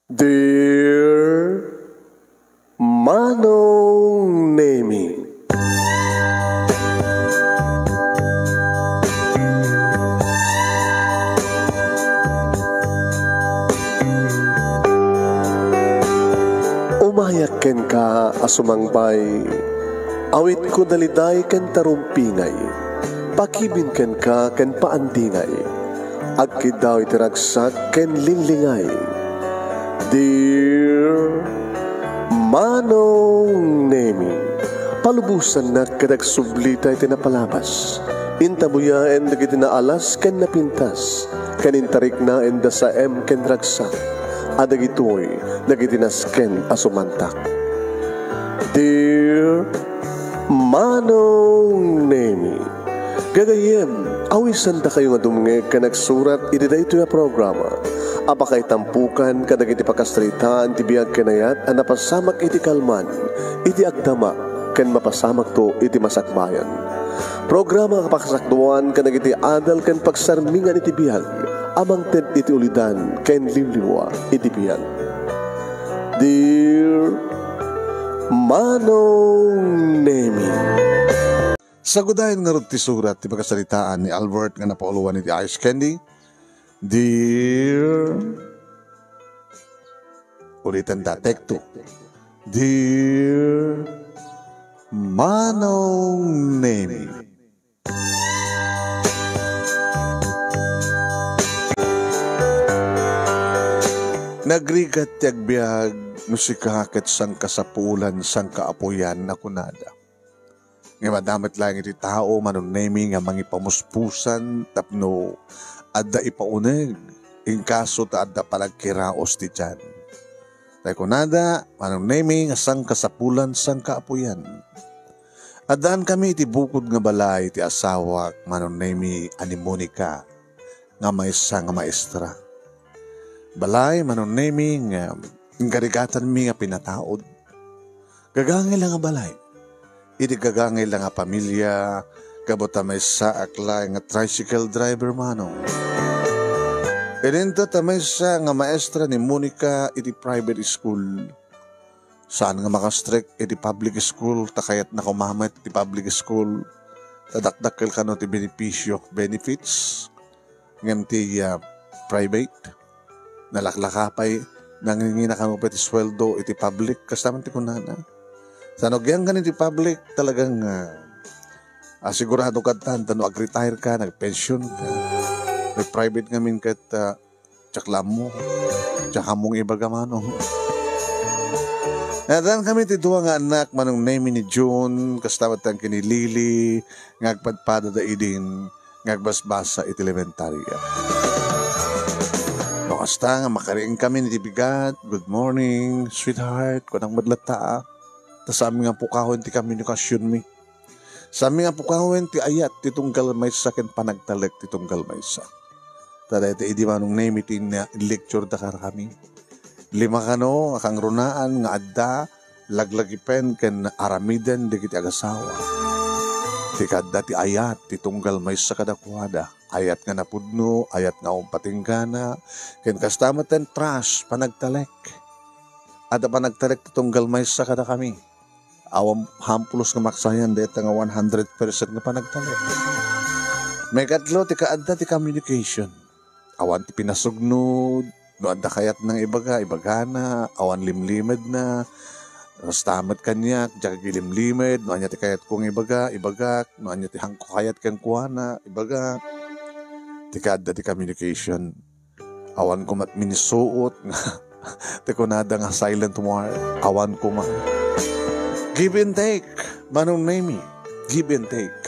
Dear Manong Nemi, umayak ken ka asumangbay, awit ko daliday ken tarumpingay, pakibin ken ka ken paandingay, agkid daw itiragsak ken linglingay. Dear Manong Nemi, palubusan na kadag sublita iti napalabas, intabuya en dagiti naalas ken napintas, kanintarik na en da sa ken ragsak, adagitoy dagiti nasken asumantak. Dear Manong Nemi, gagayem, awisan da kayo nga dumnge ka nagsurat iti dayto nga programa. Apakay tampukan kadag iti pakastritaan ti biyag kenayat a napasamak iti kalman, iti agdama ken mapasamak to iti masakbayan. Programa kapakasakduan kadag iti adal ken pagsarmingan iti biyag, amang ted iti ulidan ken limliwa iti biyag. Dear Manong Nemi, sagudayan nga rod ti surat ti pagkasalitaan ni Albert nga napauluan iti Ice Candy. Dear, ulitan da, take two. Dear Manong Nemi, nagrigat tiyagbiag no si kakit sang kasapulan sang kaapuyan na kunada. Nga madamit lang iti tao Manong Nemi nga mangipamuspusan tapno adda ipauneg, in kaso ta adda palagkiraos ti tiyan. Tay kunada, Manong Nemi nga sang kasapulan sang kaapuyan. Addaan kami iti bukod nga balay ti asawak Manong Nemi ani Monica nga maysa nga maestra. Balay Manong Nemi nga garigatan mi nga pinataod. Gagangil nga balay. Iti gagangil nga pamilya, kabota may sa akla nga tricycle driver manong. Ininto tamay sa nga maestra ni Monica iti private school. Saan nga makastrek iti public school, takayat na kumamat iti public school. Tadakdakil ka no ti benepisyo, benefits, ngam ti private. Nalaklakapay, nangingina ka mo pa iti sweldo iti public, kastaman ti kunana. Sa nagyang ka iti public, talagang sigurado ka tano, ag-retire ka, nag-pension ka. May private ngamin kat tsaklam mo, tsaka mong ibagamano. Nadaan kami tituwa nga anak Manong Nemi ni June, kastamat ang kinilili, ngagpadpada da idin, ngagbasbasa iti elementarya. No, kasta nga makariing kami ni Tibigat, good morning, sweetheart, kunang madlata. Tas amin nga pukahon ti komunikasyon mi. Sa amin nga pukahon ti ayat ti tunggal maysa ken panagtalek ti tunggal maysa. Tada iti idi Manong Nemi ti lecture da kami. 5 kano akang runaan nga adda laglagipen ken aramiden digiti agasawa. Ti kadda ti ayat ti tunggal maysa kadakwada. Ayat nga napudno, ayat nga umpatinggana, ken kastamatan trash panagtalek. Ada panagtalek ti tunggal maysa kada kami. Awam hampulos nga maksayan deta nga 100% nga panagtalek. May katlo ti kaadda ti communication. Awan ti pinasugnod, no adda kayat ng ibagana, awan limlimed na, rastamat kanyak, jaga gilimlimed, no anya ti kayat kong ibagak, no anya ti hangko kayat kang kuwana, ibagak. Ti kaadda ti communication. Awan ko mat minisuot nga, ti kunada nga silent war, awan ko give and take, Manong Nemi, give and take.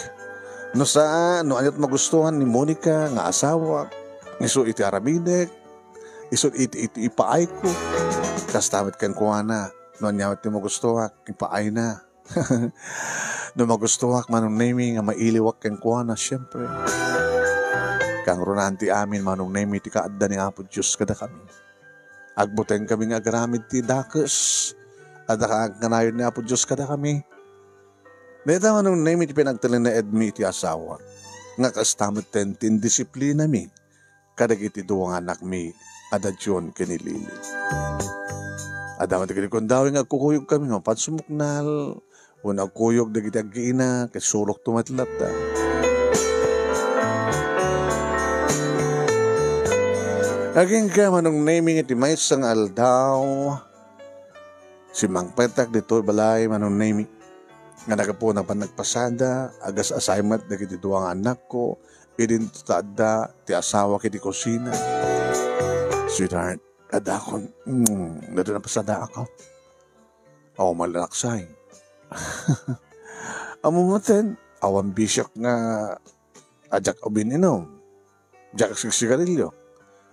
No saan, no anyat magustuhan ni Monica nga asawa, iso iti aramidek, iso iti ipaay ko, kastamit kan kuwana, no anyat ti magustuhan, ipaay na. No magustuhan Manong Nemi nga mailiwak kan kuwana, syempre. Kang runanti amin Manong Nemi ti kaadda ni Apo Diyos kada kami. Agbuteng kami nga agaramid ti dakes, ada kanayon ni Apo Diyos kada kami. Neta Manong Nemi ti pinagtalin na edmi ti asawa. Nga kastamit ten tin disiplina mi. Kadag iti duwang anak mi adadyon kinilili. Adaman dagiti kundawing agkukuyog kami nga padsumuknal, una agkuyog dagiti aggiina, kay sulok tumatlat ta. Aging ka manong naming iti may sang aldaw, si Mang Petak dito balay manong naming, nga nagapuna pa nagpasada, agas assignment dagiti duwang anak ko, idintada ti asawa kiti kusina. Sweetheart, adakon, nato na pasada ako. Ako malalaksay. Amumutin, awan bisyak nga ajak obin inom. Jak sigarilyo.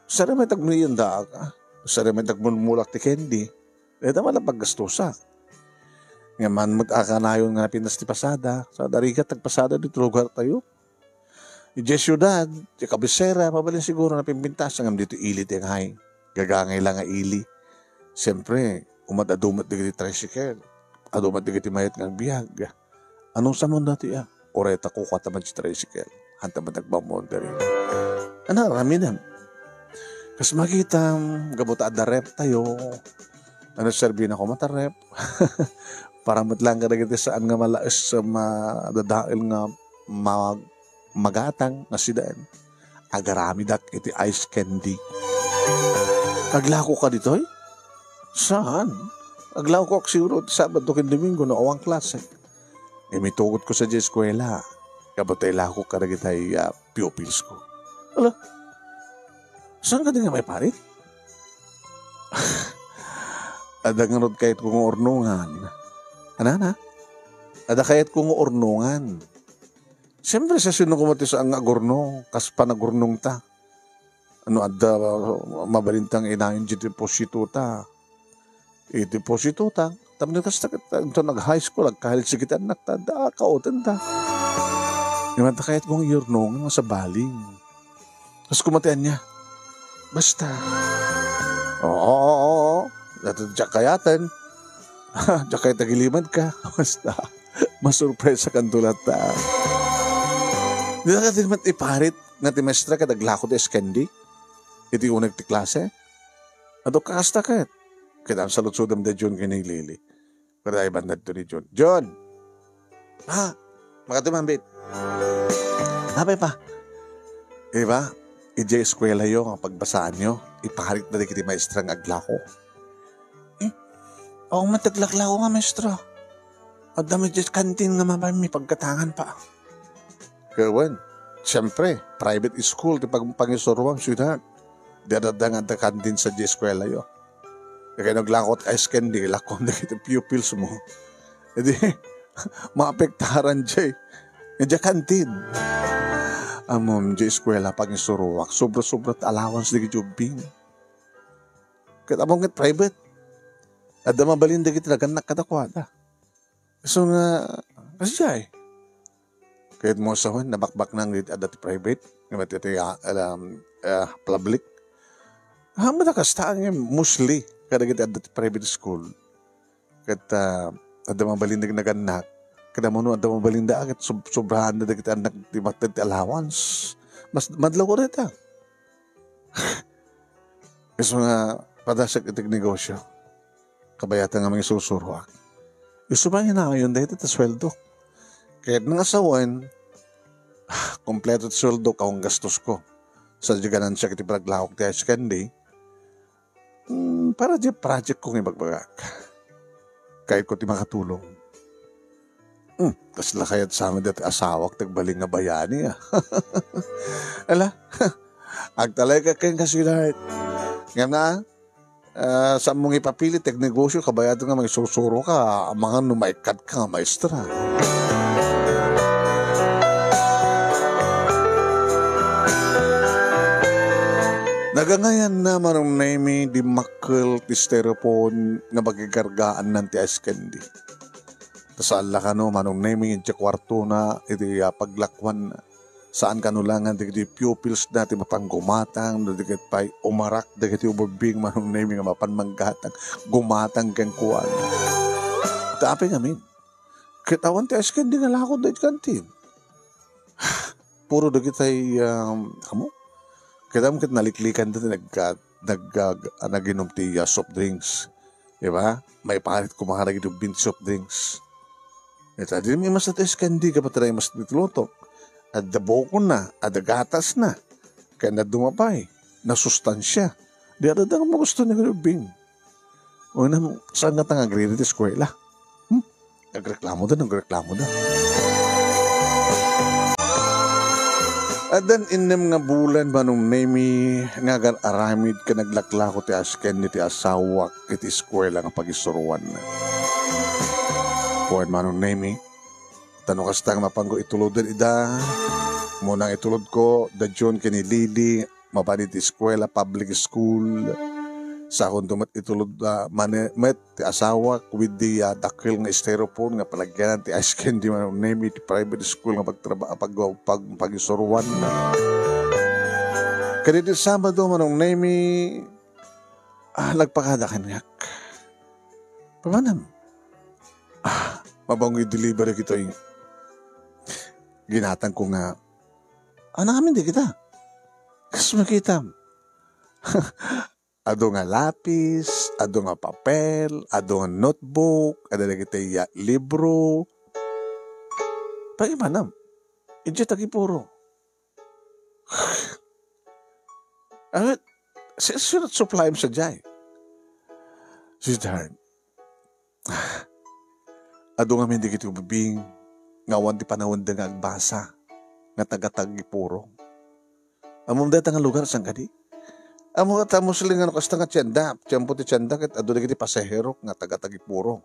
Sari may tagmuliyong daa ka. Sari may tagmulmulak ti candy. Ito wala paggastusa. Nga man mag-akanayon nga pinas ti pasada. Sa darigat tagpasada dito lugar tayo. Yung syudad, yung kabisera, mabalin siguro na pimpintas ang dito ili ti hay. Gagangay lang nga ili. Siyempre, umad-adumat digiti tricycle. Adumat digiti mayat ng biyag. Anong samon dati Oreta ko kataman si tricycle. Hanta man nagbamon rin. Ano, rami na. Kas makita, gabuta da rep tayo. Ano, serbi na ko matarep. Para matlang ka na saan nga malaas sa madadail nga magatang na sidaan. Agarami dak iti ice candy. Aglako ka dito eh? Saan? Aglako ka siguro Sabado kin Domingo na awang klase. May tugot ko sa eskwela. Kabutay lako ka na kitay pupils ko. Ala, saan ka din nga may parit? Adanganod kahit kong ornungan. Anana? Ada kahit kong ornungan. Siyempre sa sinukumati sa ang agorno, kas panagurnong ta. Ano ada mabalintang inayon di deposito ta. Deposito ta. Tapos kasi ito nag-high school, nagkahil sigitan na ta, kautan ta. Naman ta kahit kong iurnong sa baling. Tapos kumatian niya. Basta. Oo. Dato diyak kayatan. Diyak kay tagilimad ka. Basta. Masurpresa kang tulad ta. Di na ka din iparit nga ti maestra ka naglako ti eskendi. Iti unag ti klase. Ato kakasta kat. Kita ang salutsudam da John kinilili. Kada ay bandad to ni John. John! Ha? Makatimambit. Napay pa. Diba? Ije eskwela yo ang pagbasaan nyo. Iparit na di kiti maestra ng aglako. Oo, mataglaklako nga maestra. At dami dyan kantin nga mabami pagkatangan pa. Kawan, siyempre, private school, di pagpangisurwang sweetheart. Dadadangan da kantin sa eskwela yo. Kaya naglakot ice candy, lakon na kita pupils mo. E di, maapektaran dyan. Dyan kantin. Amom, dyan eskwela pangisurwak. Sobra-sobra allowance di kijubing. Kaya among private. At mabalin da kita naganak katakwada. So nga, kasi dyan kahit mo sa hon, nabakbak nang dati private, nga iti public. Matakas taang mostly, kada kita dati private school. Kahit ada mabalin na naganak, kada mo no, ada mabalin da agad, sobrahan na kita anak di matad allowance. Mas madlaw ko rin ta. Kasi nga, padasag itig negosyo, kabayatan nga mga susuruak. Gusto ba nga ngayon dahil ito sweldo? Kaya nang asawan, kompleto sweldo ka ang gastos ko. Sa diganan siya kiti panaglawak ti ice candy, para di project kong ibagbagak. Kahit ko ti makatulong. Tas lakayat sa amin dati asawak tagbaling nga bayani. Ala, agtalay ka kayong kasilat. Ngayon na, sa mong ipapilit, negosyo, kabayado nga may susuro ka, mga numaikat ka nga maestra. Nagangayan na marong naimi di makkel ti styrofoam nga magigargaan ng ti ice candy. Tas ala ka no, manong naimi iti kwarto na iti paglakwan na. Saan kanulangan di pupils na ti mapanggumatang, di pa'y umarak, di ubabing manong naimi nga mapanmanggatang, gumatang kang kuwan. Tapi ngamin, kitawan ti ice candy nga lakot da iti kantin. Puro di kita'y, kita mo kit naliklikan dito, naginom ti soft drinks. Diba? May parit kumahara gito bin soft drinks. Ito, di may mas natis kandi ka patray mas nitlutok. At dabo ko na, at gatas na. Kaya na dumapay, nasustansya. Di ada nga mo gusto niya bing. O na, saan nga tanga grade at eskwela? Nagreklamo da. At then, inem nga bulan ba nung nemi nga aramid ka naglaklako ti asken ni ti asawak iti eskwela nga pagisuruan na. Kuwan manong nemi, tanong kastang mapanggo ituludan ida, munang itulod ko, da John Lili, mapanit eskwela, public school, sa akong dumat itulod met, ti asawa, with the dakil nga styrofoam, nga palagyanan, ti ice candy, manong nemi, ti private school, nga pagisuruan na. Kaniti Sabado, manong nemi, lagpakada kanyak. Pamanam? Mabang i-deliver kita yung ginatang ko nga, namin di kita. Kasi makita. Ado nga lapis, ado nga papel, ado nga notebook, ada na kita libro. Pagimanam, ije tagi puro. Sinat supply mo sa jay. Sweetheart, ado nga hindi kita ubibing, ngawan di panahon da nga agbasa, nga taga-tagi puro. Amom data nga lugar sang kadi. Amo at musling nga kasta nga tiyanda, tiyampo ti tiyanda, kat ado na kiti pasahero, nga taga-tagi puro.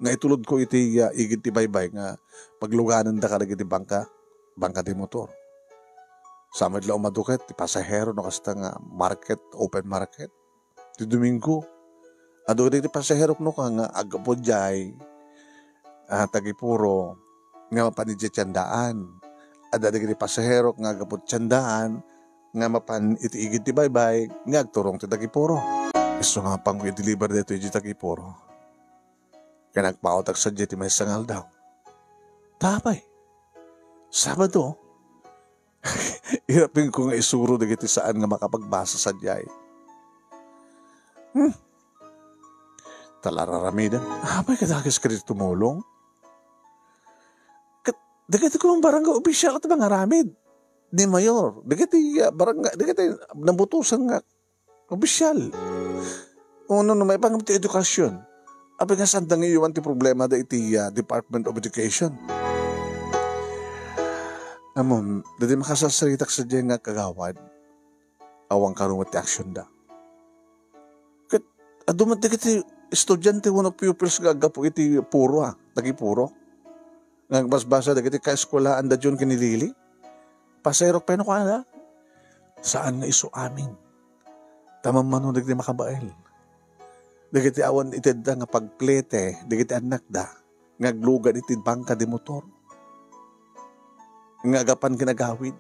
Nga itulod ko iti igit ti baybay, nga pagluganan da ka na kiti bangka di motor. Samad lang umaduket, ti pasahero, no kasta nga market, open market. Ti Domingo, ado na kiti pasahero, no ka nga agapod jay, tagipuro nga mapanidya tiyandaan. Ada digiti pasahero nga agapod tiyandaan nga mapan itiigid ti baybay nga agturong ti tagipuro. Iso nga pang i-deliver dito iti tagipuro. Kaya nagpautag sa ti may sangal daw. Tapay. Sabado. Irapin ko nga isuro digiti saan nga makapagbasa sa diyay. Talararamidan. Apay kadakis ka dito tumulong? Dagiti ko ang barangay opisyal at mga ramid. Ni Mayor. Dagiti barangay, dagiti nabutusan nga opisyal. Uno na may pangamit edukasyon. Abi nga sandang iwan ti problema da iti Department of Education. Amon, dadi makasasaritak sa diyan nga kagawad. Awang karungat ti aksyon da. Kat, adumat dagiti estudyante wano pupils gagapo iti puro tagi puro. Nagbasbasa dagiti ka eskwelahan da John Lili. Pasayro peno ka na. Saan nga iso amin? Tamang manong dagiti makabael. Dagiti awan itid da nga pagplete, dagiti anak da. Ngaglugan iti bangka di motor. Ngagapan kinagawid.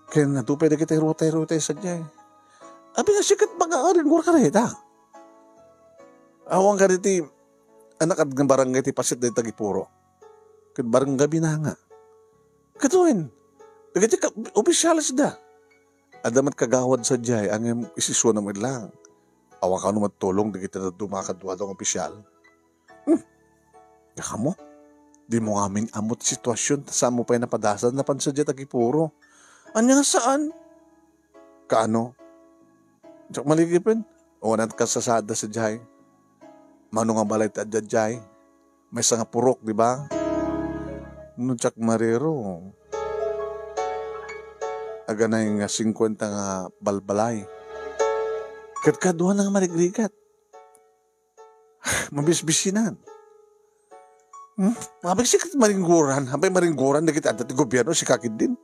Kaya natupay dagiti rutay-rutay sa dyan. Abi nga sikat mag-aarin ko ka rita. Awang ka diti anak at ng barangay ti pasit da tagipuro. Kat barang gabi na nga. Katuin, dagiti opisyalis da. Adamat kagawad sa jay, ang isiswa naman lang. Awang ka naman tulong, dagiti na dumakadwa daw ang opisyal. Yaka mo, di mo ngamin amot sitwasyon, saan mo pa'y napadasan na pansadya tagipuro. Anya nga saan? Kaano? Diyak maligipin. O nat kasasada sa jay. Mano nga balay ta jay. May nga purok, di ba? Nunchak marero. Aga na yung 50 nga balbalay. Katkaduhan nga maligrigat. Mabisbisinan. Mabisikat maringguran. Habay maringguran na kita at gobyerno si kakid din.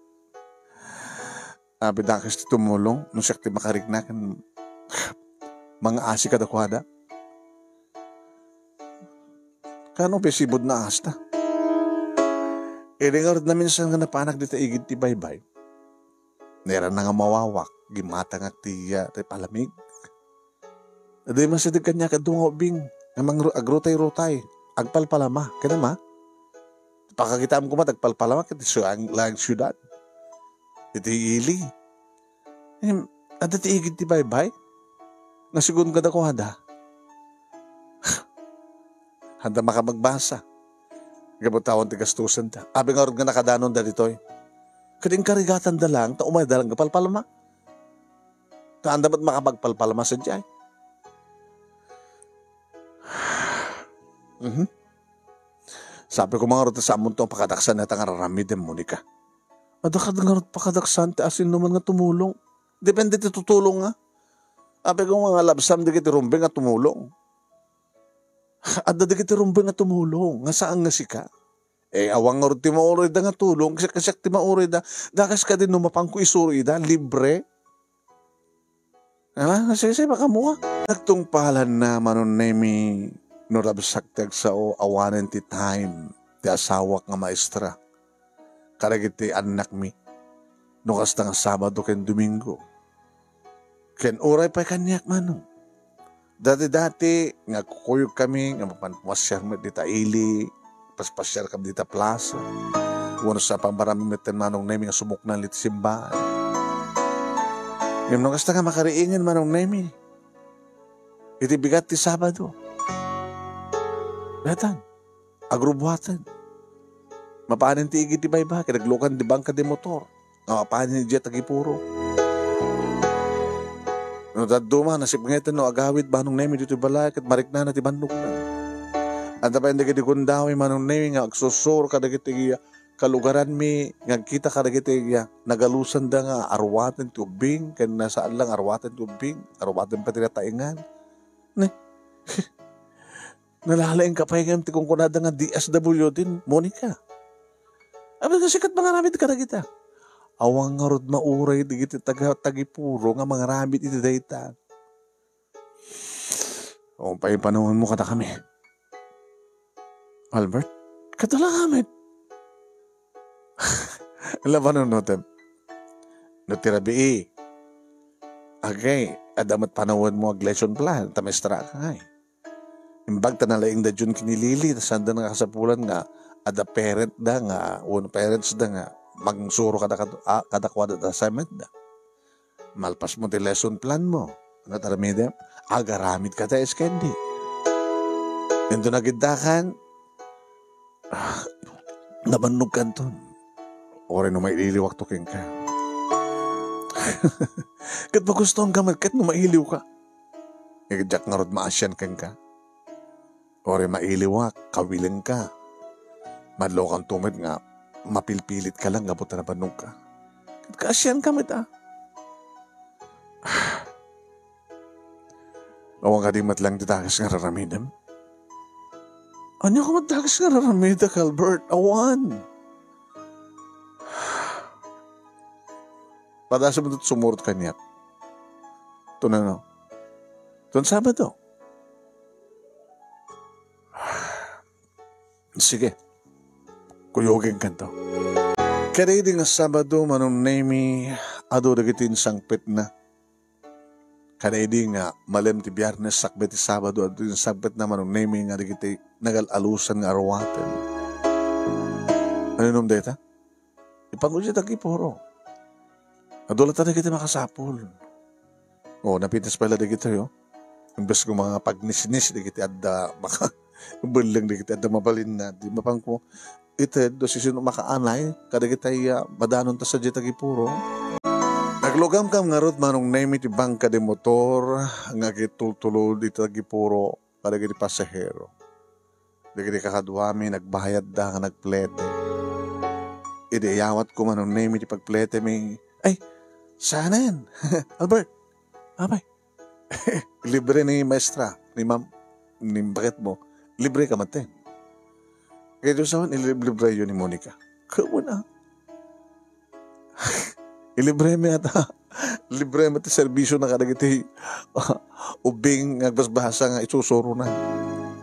Bidakas ti tumulong. Nung siya ti makarignakan. Mga asi kadakwada. Kano pesibod na asta? Iringarod na minsan nga napanak dito igid ti baybay. Nera na nga mawawak, gimata nga ti palamig. Aday masidig kanya kadungo bing, namang agrutay-rutay, agpalpalama, kinama. Pakakitaan ko agpalpalama, kiti so ang lang syudad. Iti ili. Ada ti igid ti baybay? Nga sigun kada ko hada. Handa makamagbasa. Gabutawan ti gastusan ta. Abi nga rin nga nakadanon da ditoy. Kading karigatan da lang, ta umay da lang gapalpalama. Ta anda ba't makapagpalpalama sa diyay? Sabi ko mga rin sa amon to pakadaksan na tanga raramid mo ni ka. Adakad nga rin pakadaksan ti asin naman nga tumulong. Depende ti tutulong nga. Sabi ko mga labsam di kiti rumbeng nga tumulong. Adda di kiti rumbeng nga tumulong. Nga saan nga sika? Awang nga rin ti mauroy da nga tulong. Kasi ti mauroy da. Dakas ka din numapang ko isuri da. Libre. Sige, baka mo nagtungpalan na manon na mi nurabsaktek sa awanan ti time. Ti asawak nga maestra. Karagit ti anak mi. Nukas nga Sabado ken Domingo. Ken uray pa kanyak manong. Dati-dati, nga kukuyog kami, nga mapasyar mo dita ili, paspasyar kami dita plaza. Uno sa pambarami meten manong nemi nga sumuknan lit simbahan. Yung nung kasta nga makariingin manong nemi. Iti bigat ti Sabado. Betan, agrubuhatan. Mapaanin ti igit ti bayba, kinaglukan di bangka di motor. Nga mapaanin ti jet agipuro. No daduma nasip ngayon no agawid banong nemi dito balay kat marikna na ti bandok na. Anta pa hindi kiti kundawi manong nemi nga agsusur kada kiti kalugaran mi nga kita kada kiti nagalusan da nga arwaten tubing kan nasaan lang arwaten tubing arwaten pati na taingan. Ne. Nalalaing kapahingan ti kung kunada nga DSW din Monica. Abi nga sikat mga ramit kada kita. Awang nga rod mauray di kiti tagipuro nga mga rabbit iti dayta. O pa yung panahon mo kada kami. Albert, kada lang kami. Laban no tem. No tirabi agay, adamat panahon mo ag lesson plan, tamestra ka ngay. Imbag tanalaing da dyan kinilili, tasanda nga kasapulan nga, ada parent da nga, one parents da nga, magsuro kada kwada assignment da. Malpas mo ti lesson plan mo. Ano taramida? Agaramid ka tayo skendi. Ito nagidakan, nabanog kanton. O rin no may ililiwak to king ka. Kat magustuhan ka kat no mailiw ka. Nagidyak nga rod maasyan kang ka. O rin mailiwak, kawiling ka. Madlo kang tumid nga, mapilpilit ka lang, gabot na banong ka. Kaasyan ka mit Awang ka di matlang titakas nga raramidam. Ano ka matakas nga raramida, Albert? Awan. Padasa mo ito sumurot kanyak. Ito na no. Ito Sabado. Sige. Kuyogin ka to. Kaya di nga Sabado manong nemi ado dagitin sangpit na. Kaya di nga malem ti Biyernes sakbet ti Sabado ado yung sangpit na manong nemi nga dagiti nagalalusan nga arwaten. Ano nung data? Ipangudya tagipuro. Adulat na dagiti makasapol. O napitas pala dagiti yo. Imbes ko mga pagnisnis dagiti adda maka bulang dagiti adda mabalin na di mapang ko ited do sisino makaanay kadagiti madanon ta sa jitagi puro. Naglugam kam nga rod manong name iti bangka de motor nga kitultulo dito tagi puro kadagiti pasahero. Dagiti kakadwami nagbayad da nga nagplete. Ideyawat ko manong name iti pagplete mi ay sana yan. Albert, abay. Libre ni maestra, ni ma'am, ni bakit mo, libre ka matin. Kaya doon saan, ilibre yun ni Monica. Kamu na. Ilibre mo yata. Libre mo iti servisyo na kadagiti ubing nagbasbasa nga isusuro na.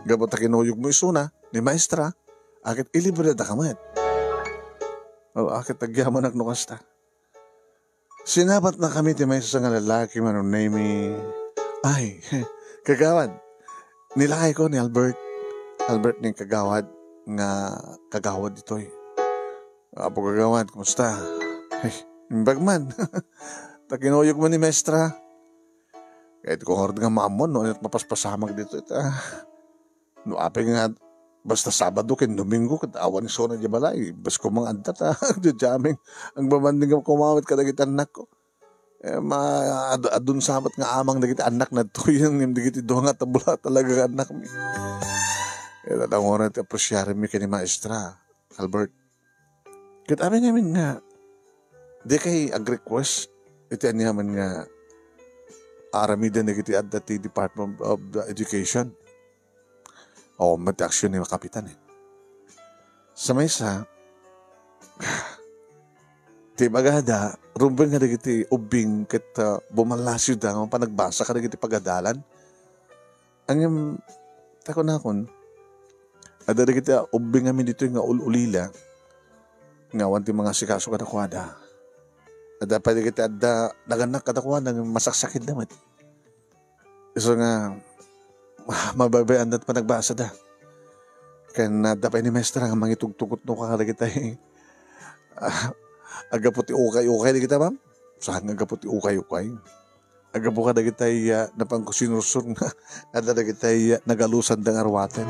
Gabot na kinuyog mo isuna, ni maestra, akit ilibre na kamat. O akit nagyaman ak nukasta. Sinabat na kami ti may sa nga lalaki manong name ay, kagawad. Nilakay ko ni Albert. Albert ni kagawad nga kagawad ito eh. Apo kagawad, kumusta? Ay, bagman. Takinuyog mo ni Mestra. Kahit kung orad nga maamon, no, at mapaspasamag dito. No, apay nga, basta Sabado, kin Domingo, kat awan ni Sona di balay. Bas ko mga antat, jamming. Ang babanding nga kumawit ka dagit anak ko. Adun sabat nga amang dagit anak na to, yung dagit doon nga tabula talaga anak mi. Tatang oras ti apresyari mi kini Maestra, Albert. Kat amin namin nga, di kay ag-request, iti anihaman nga, aramidan na kiti at the Department of Education. O, mati-aksyon ni kapitan Sa maysa, ti magada, rumbeng nga kiti ubing kat bumalasyo da, panagbasa ka na kiti pagadalan. Ang tako na akon, ada na kiti ubing amin dito nga ulila, nga wanti mga sikaso katakwada. Ada pa di kita ada naganak katakwada ng masaksakit damat. So nga, mababayan dat pa nagbasa da. Kaya nada pa ni Mestra nga mangitugtugot no kakala kita agaputi ukay-ukay di kita, ma'am? Saan agaputi ukay-ukay? Agapu ka na kita napangkusinursur na ada na kita nagalusan ng arwaten.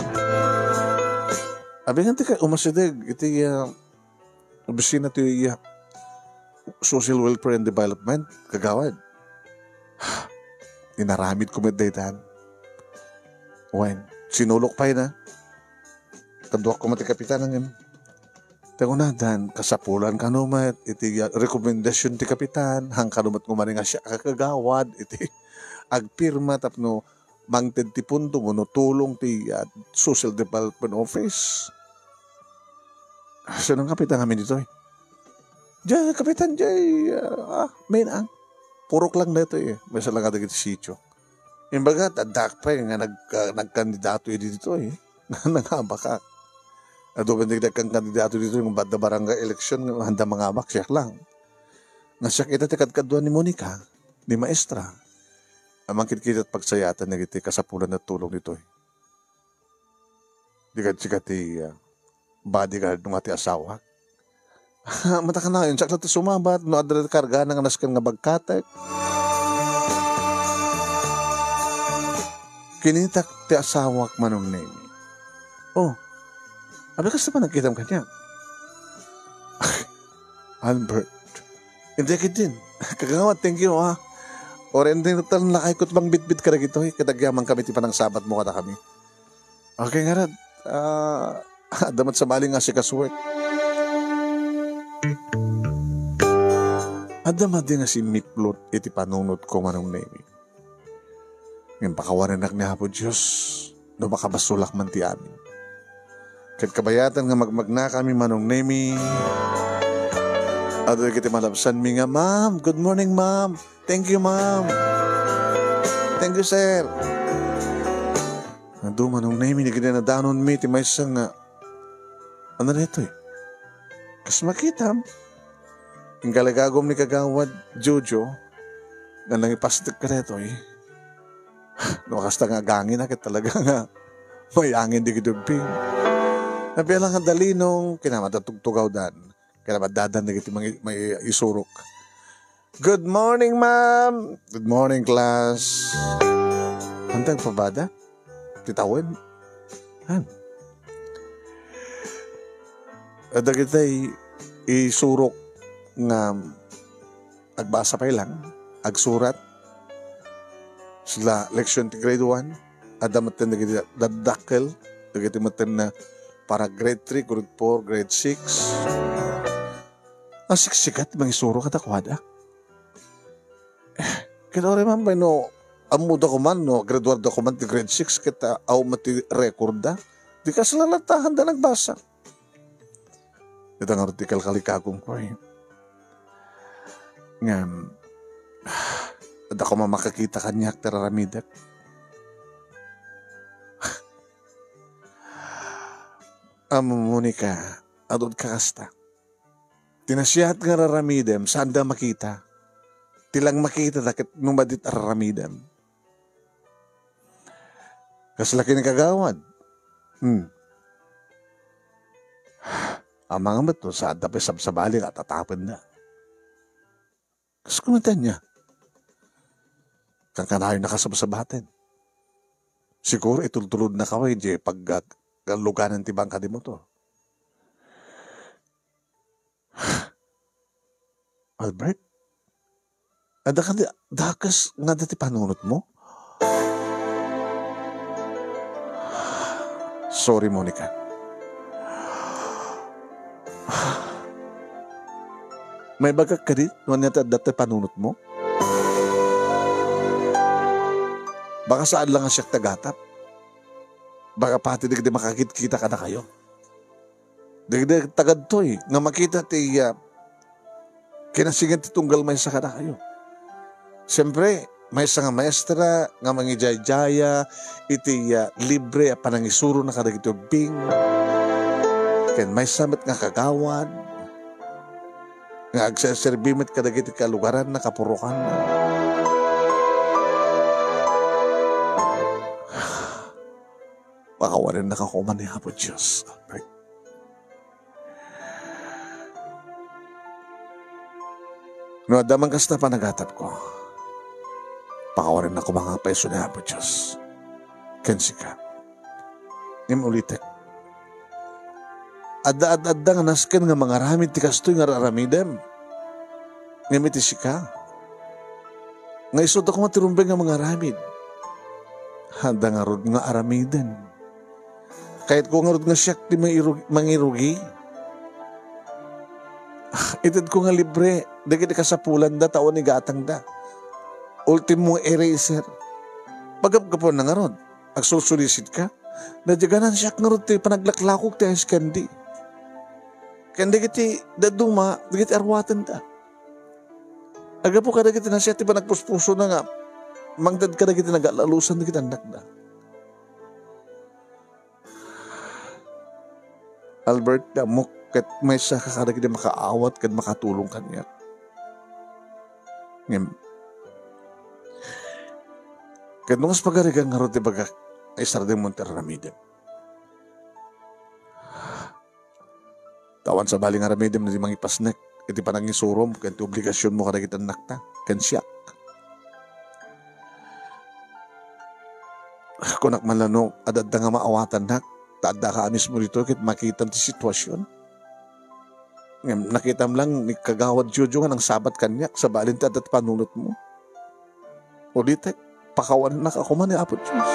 Abi nga tika, umasidig, iti obisina ito Social Welfare and Development, kagawad. Inaramid ko medaytan. When, sinulok pa na. Kaduak ko mati kapitan ng Tengo na dan, kasapulan ka numat, iti rekomendasyon ti kapitan, hang kanumat kumari nga siya kakagawad, iti agpirma tapno mangted ti punto mo no tulong ti Social Development Office. So nang kapitan kami dito Diyan, kapitan, main ang. Purok lang na ito Basta lang kadagit sityo. Yung baga, tadak pa nga nagkandidato dito Nangaba ka. Ado ba nagdagkang kandidato dito yung bada barangay election, handa mga abak, siya lang. Nasya kita tikadkaduan ni Monica, ni Maestra. Amang kitkita at pagsayatan na giti kasapulan at tulong dito Dikat-sikat bodyguard ng ati asawa. Mata ka na yun, sakla ti sumabat, no adra karga nga naskan nga bagkatek. Kinitak ti asawak manong name. Oh, abi kasi pa nagkitam kanya. Albert, hindi ka din. Kagawad, thank you Orientin na talang nakaikot bang bit-bit ka na gito Kadagyaman kami ti panang sabat mo kada kami. Okay nga rad. Damat sa maling nga si Kaswork. Adama din nga si Miplot iti panunot ko manong name. Ngayon pakawanan ni Hapo Diyos no makabasulak man ti amin. Kat kabayatan nga magmagna kami manong name. Adoy kiti malabsan mi nga, ma'am. Good morning, ma'am. Thank you, ma'am. Thank you, sir. Ado manong name ni kiti na danon mi ti may isang ano na ito Kas makitam. Ang galagagom ni kagawad Jojo na nangipastik ka rito Nakasta nga gangin na talaga nga may angin di kidugping. Nabilang nga dalinong kinamatatugtugaw dan. Kinamadadan na kiti may isurok. Good morning, ma'am! Good morning, class! Hantang pabada? Titawin? Ada kita'y isurok nga agbasa pa lang, agsurat sila leksyon ti grade 1 ada maten na dadakkel dagiti maten na para grade 3, grade 4, grade 6 siksikat mga isuro katakwada kinore man ba amuda ko man graduar da ko man ti grade 6 kita aw mati record da di ka sila latahan da nagbasa ito ang artikel kalikagong ko nga ada ko mamakakita kanya teraramidak Monica adod kakasta tinasyahat nga raramidem saan da makita tilang makita dakit numadit raramidem kaslaki ni kagawad ang mga bato saan da pa sabsabali at tatapin na kasi kumitan niya Kang kanayon nakasabasabatin. Siguro itultulod na kaway, di pag luganan tibang kadi mo to. Albert, ada ka dakas nga dati panunot mo? Sorry, Monica. May bagak ka rin, nung dati panunot mo? Baka saan lang ang siya tagatap. Baka pati di makakita ka na kayo. Di tagad to nga makita ti kinasingan ti tunggal may sa ka na kayo. Siyempre, may sa nga maestra, nga mangijay-jaya, iti libre panangisuro na kadag ito bing. Ken may samat nga kagawan, nga agsaserbimit kadag iti kalugaran na kapurukan na. Makawarin na kakuman ni Apo Diyos. Albert. No, damang kasta panagatap ko. Pakawarin na ko mga peso ni Apo Diyos. Kensi ka. Ngim ulitek. Adda-adda nga nasken nga mga ramid ti kastoy nga raramidem. Ngim iti sika. Nga isod ako matirumbeng nga mga ramid. Handa nga rod nga aramiden. Kahit ko nga rod nga siyak di mangirugi. Itid ko nga libre. Dagiti kasapulan da, taon ni gatang da. Ultimo eraser. Pagkapon na nga rod. Agsusulisit ka. Nadjaganan siyak nga rod ti panaglaklakok ti ice candy. Kaya dagiti daduma, dagiti arwatan da. Aga po ka dagiti na siya ti panagpuspuso na nga. Mangdad ka dagiti nagalalusan dagiti anak da. Albert, damok kat may sa kakadag na makaawat kat makatulong kanya. Ngayon, kat nung mas pagarigan nga rin baga ay sardeng Monterramidem. Tawan sa baling aramidem na di mangipasnek, iti panangin surom, kat obligasyon mo kadag itan nakta, kan siyak. Kunak malanong, adad nga maawatan nak, taada ka amis mo dito kit makita ti sitwasyon. Nakita mo lang ni kagawad Jojo nga ng sabat kanya sa balin ti adat panunot mo. Ulitek, pakawan na ka kuman ni Apo Diyos.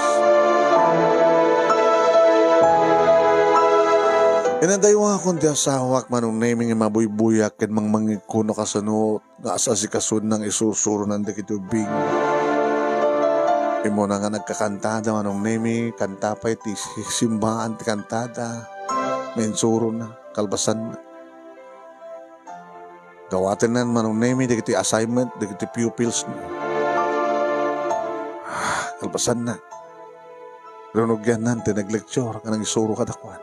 Inadayo nga akong di asawak manong naming yung mabuybuyak ken mang mangikuno kasanot nga asa si kasun ng isusuro ng dikitubing. Imo na nga nagkakantada manong nemi, kantapay ti simbahan ti kantada, mensuro na, kalbasan na. Gawatin na manong nemi, dikiti assignment, dikiti pupils na. Kalbasan na. Runugyan na, tinaglecture, kanang isuro kadakwan.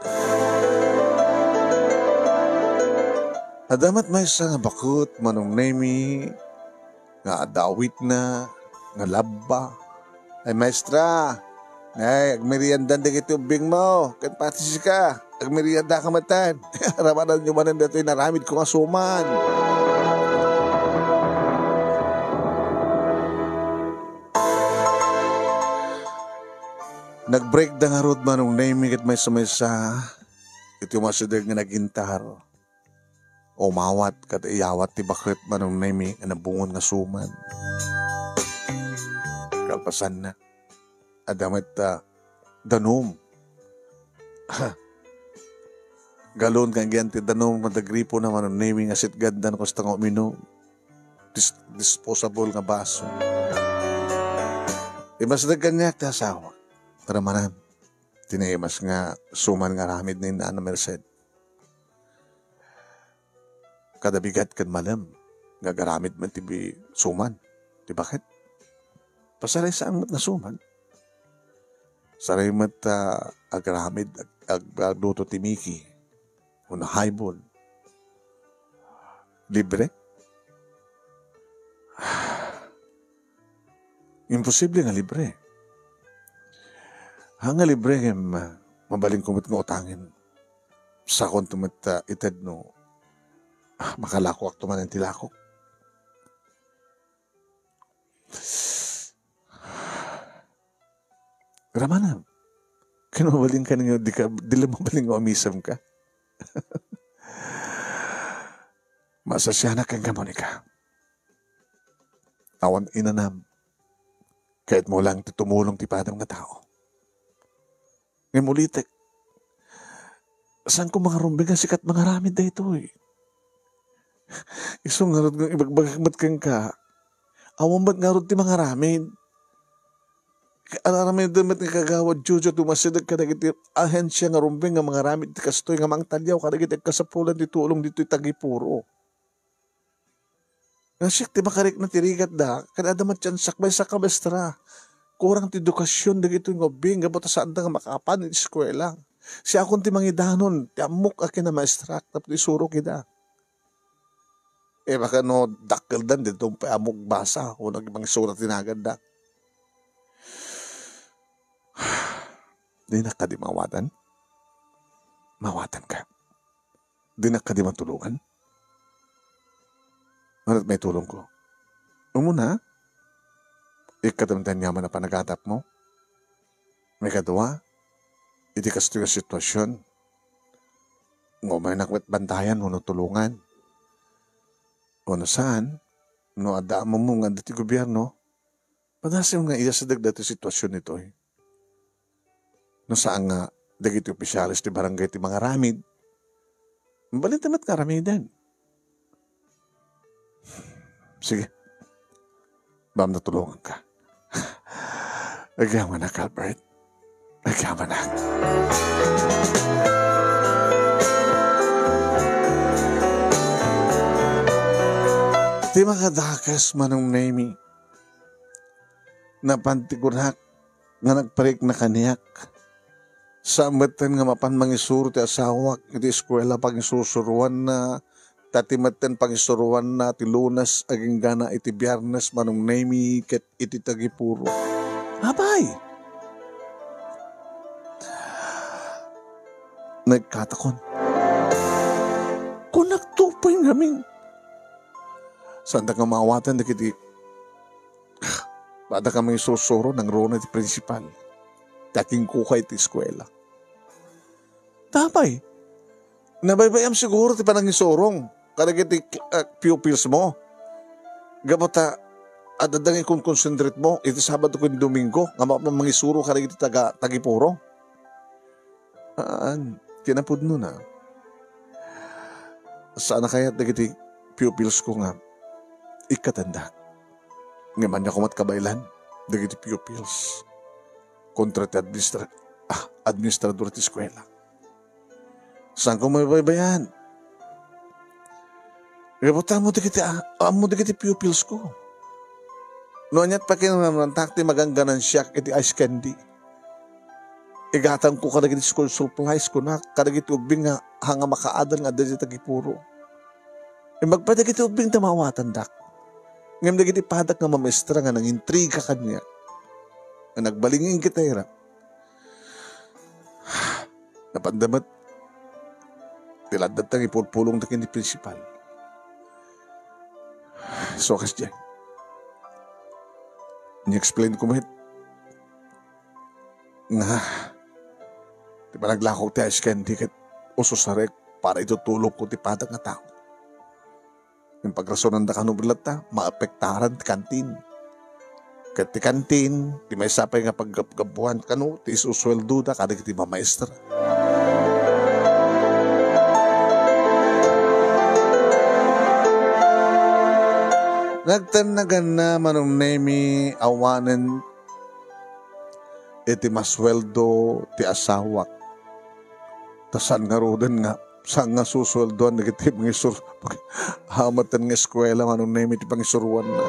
Adamat may isa nga bakot manong nemi, nga adawit na, nga labba. Ay, maestra, ay, agmeriandan na kitubing mo. Kan patis ka, agmerianda ka matan. Ramanan nyo manan dito, naramid ko nga suman. Nag-break da nga road manong naimig at may sa ito yung masudag nga nagintar. Umawat kat iyawat ti bakit manong naimig nga nabungon nga suman. Kalpasan na. Adamit danom. Galon kang giyanti danom madagripo na manong naming asit gandan ko sa tango minom. Disposable nga baso. Imasdag kanyak ti asawa. Para manan. Tinaimas nga suman nga ramid ni Nana Merced. Kada bigat kan malam. Gagaramid man tibi suman. Di bakit? Pasaray saan mat na suman. Saray mat agramid agluto timiki. Una highball. Libre? Imposible nga libre. Hanga libre mabaling kumit nga utangin. Sa kontumat ited no makalako akto man ang tilakok. Ramanan. Kinumabaling ka ninyo, di mabaling o amisam ka. Masasyanak kang gamon ka. Awan inanam. Kahit mo lang tumulong ti padang na tao. Ngayon mulitek. Saan ko mga rumbing ang sikat mga ramid na ito eh. Isong nga rin ibagbagmat kang ka. Awan ba't nga rin ti mga ramid. Alam mo yung damit ng kagawad, Jojo, tumasidag ka na iti ahensya nga rumbing nga mga ramid, kastoy nga mang talyaw, karagit kasapulan di tulong dito'y tagipuro. Nasik, ti makarik na tirigat da, kanadamat yan sakbay sa kabestra. Kurang ti edukasyon, dagito yung ngobing, gabota saan da nga makapan, iti eskwela. Siya akong ti mangidanon, ti amok akin na maestrak, tapos isuro kita. Baka no, dakil dan, dito pa amok basa, o nagibang surat tinagad da. Di na ka di mawatan? Mawatan ka. Di na ka di matulungan? Manat may tulong ko. Umuna, ikatamtan yaman na panagatap mo. May kadua, iti kasto yung sitwasyon. May nakwit bantayan mo no tulungan. O no saan, no adaan mo nga dati gobyerno, padasin nga iya sa dagdato sitwasyon nito eh. No saan nga, dagiti opisyalis ti barangay ti mga ramid, balitamat ka ramidan. Sige, bam natulungan ka. Agyaman na, Albert. Agyaman na. Ti makadakas manong nemi, na pantigurak, nga nagparik na kaniyak, sa amatan nga mapan mangisuro ti asawak, iti eskwela pag isusuruan na, tatimatan pag isuruan na, ti Lunas, aging gana iti Biyernes, manong nemi, ket iti tagipuro. Abay! Nagkatakon. Kung nagtupay namin, saan da nga maawatan na kiti, bada kami susuro ng rona ti principal. Taking kukay ti eskwela. Tapay. Nabaybayam siguro ti panangisurong. Karagit ti pupils mo. Gabata, adadang ikon concentrate mo. Iti Sabado kung Domingo. Nga mangisuro karagit ti tagipuro. Kinapod nun na. Sana kaya dagiti pupils ko nga ikatanda. Ngayon niya kumat kabaylan. Dagiti pupils. Kontra ti administrador ti eskwela. Saan ko may baybayan? Gabutan mo digiti pupils ko. Noonyat pa kinanantak ti magangganan siya iti ice candy. Igatan ko kadagiti school supplies ko na kadagiti ubing nga hanga makaadal nga dagiti tagipuro. Magpadagiti ubing tamawatan dak. Ngam dagiti padak nga mamestra nga nang intriga kanya. Nagbalingin kita ira. Napandamat, tiladad tang ipulpulong na kini principal. So, kas dyan. Ni-explain ko mahit. Nga, di ba naglakaw ti ice candy kat ususarek para itutulog ko ti padak nga tao. Yung pagrasonan da kanubilat ta, maapektaran ti kantin. Kat ti kantin, ti may sapay nga paggabuhan kanu, ti isusweldo da, kada ti mamaestra. Nagtanagan na manong nemi awanen iti masweldo ti asawak. Tasan nga rodan nga, saan nga susweldoan, nagiti pangisur, hamatan nga eskwela manong nemi ti pangisuruan na.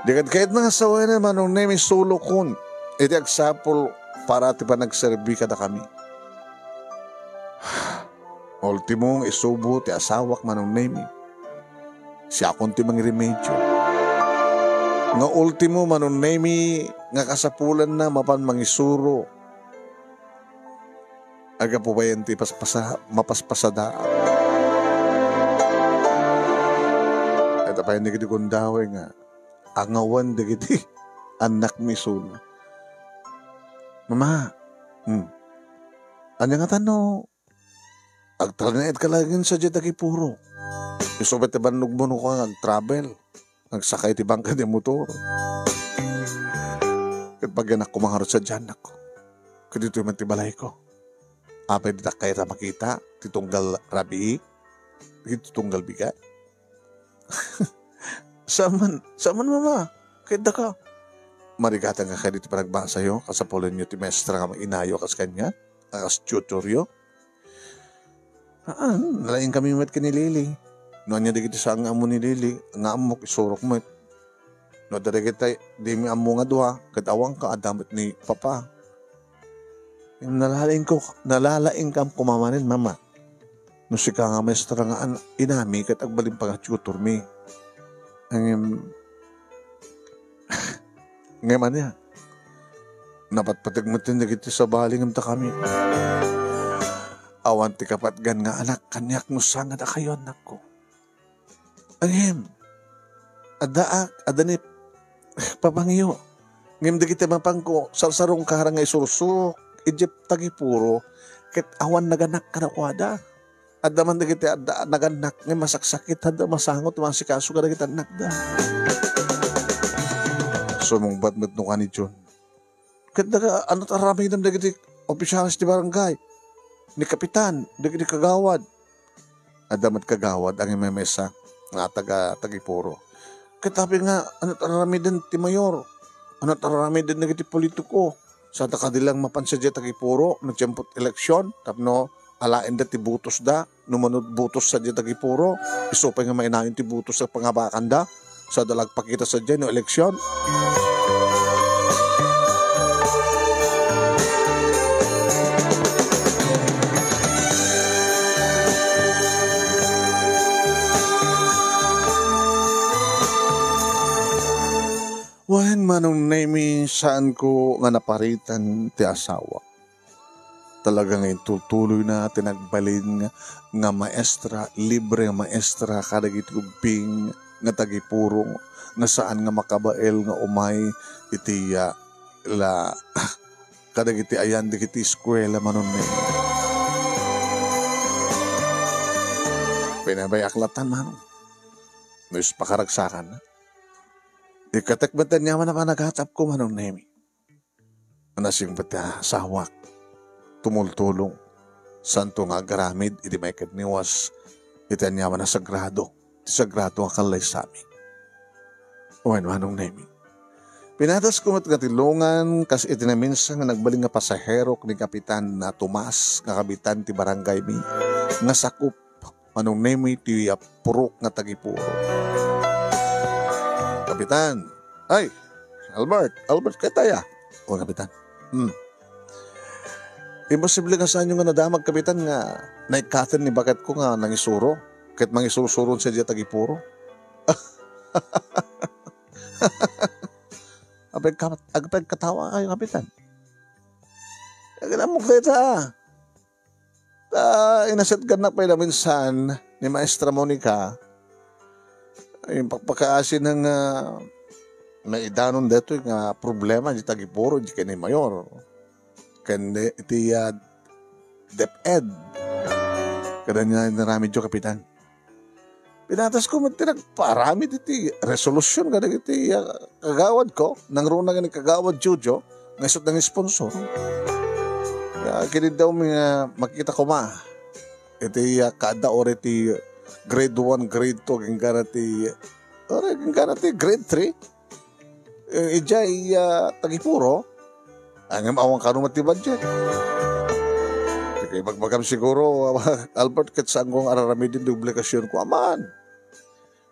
Dikat kahit mga saway na manong nemi sulokon, iti agsapol para ti panagserbi kada kami. Ultimong isubo ti asawak manong nemi. Siya akong ti mangiremedyo. Nga ultimo manong nemi nga kasapulan na mapan mangisuro. Aga po ba yan ti mapaspasada. Ito pa yan ni Kitikundaway nga. angawan dagiti anak mi suna. Mama, anya nga tano, agtranaid ka lagin sa dyan puro. Isobet ti banog mo ko ag-travel, nagsakay ti bangka di motor. Kat pag anak ko mangarot sa dyan ako, kadito yung balay ko. Apay di kay ra makita, titunggal rabi, titunggal bigat. Saman mama, kaya da ka. Marigatan nga kayo dito panagbasa yo, kasapulan nyo ti mestra nga inayo kas kanya, kas tutoryo. Nalaing kami mat ka ni Lili. No anya di kita sa nga amo ni Lili, nga amo kisurok mo. No dari kita, di mi amo nga duha, katawang ka adamot ni Papa. Yung nalalaing kam kumamanin, mama. No si ka nga mestra nga inami, kat agbalin pa nga tutor mi. Ngayon niya, napatpatigmutin na kita sa balingam ta kami. Awan ti kapatgan nga anak, kanyak no sanga da kayo anak ko. Ngayon, adanip, papangiyo. Ngayon da kita mapangko, sarsarong karang nga isurusok, ijip tagipuro, kit awan naganak ka na kwada. Adaman da kita naganak, ngayon masaksakit, hada masangot, masikaso ka na kita anak da. So mong batmat no ka ni John. Kaya ano taramay nam dagiti opisyalis di barangay. Ni kapitan, dagiti kagawad. Adamat kagawad ang imemesa nga tagipuro. Kaya tapi nga ano taramay din ti mayor. Ano taramay din dagiti politiko. Sa takadilang mapansadya tagipuro, nagtiyempot eleksyon, tapno alain da ti butos da, numanod butos sa dya tagipuro. Isupay nga mainayon ti butos sa pangabakan da. Sa dalag pakita sa dyan no eleksyon. Wahan manong naimi saan ko nga naparitan ti asawa. Talaga ngayon tutuloy na tinagbalin nga maestra, libre nga maestra, kadagiti ubing nga tagipurong nga saan nga makabael nga umay iti la kadagiti ayan digiti eskwela manon ni. Pinabay aklatan manon. Nus pakaragsakan na. Ikatakbatan niya man ang naghatap ko manong nemi. Anasing bata sawak, tumultulong, santo nga garamid, iti may kadniwas, iti niya man na sagrado. Sagrado ang kalay sa amin. Uwan, manong nemi. Pinatas ko matkatilungan kas itinaminsa nga nagbaling nga pasahero ni Kapitan na Tomas nga kabitan ti barangay mi nga sakup manong nemi ti purok nga tagipuro. Kapitan, ay, Albert kataya. O Kapitan. Imposible nga sa inyo nga nadamag Kapitan nga naikatan ni bakat ko nga nangisuro. Kahit mga isusuron sa diya tagipuro. Agpag katawa kayo, Kapitan. Aginamok dita. Inaset ganak pa yung minsan ni Maestra Monica. Yung pagpakaasin ng may idanon dito nga problema di tagipuro di kani mayor. Kaya iti DepEd. Kada niya narami dyo, Kapitan. Pinatas ko tinagparami diti resolusyon kada iti kagawad ko nang runa nga ni kagawad Jojo ngayon ng sponsor. Kini daw makita ko iti kada ore ti grade 1, grade 2 gingana ti grade 3 ijay tagipuro ang awang kanong mati budget. Kaya magbagam siguro, Albert, kat saan kong araramidin di oblikasyon ko, aman.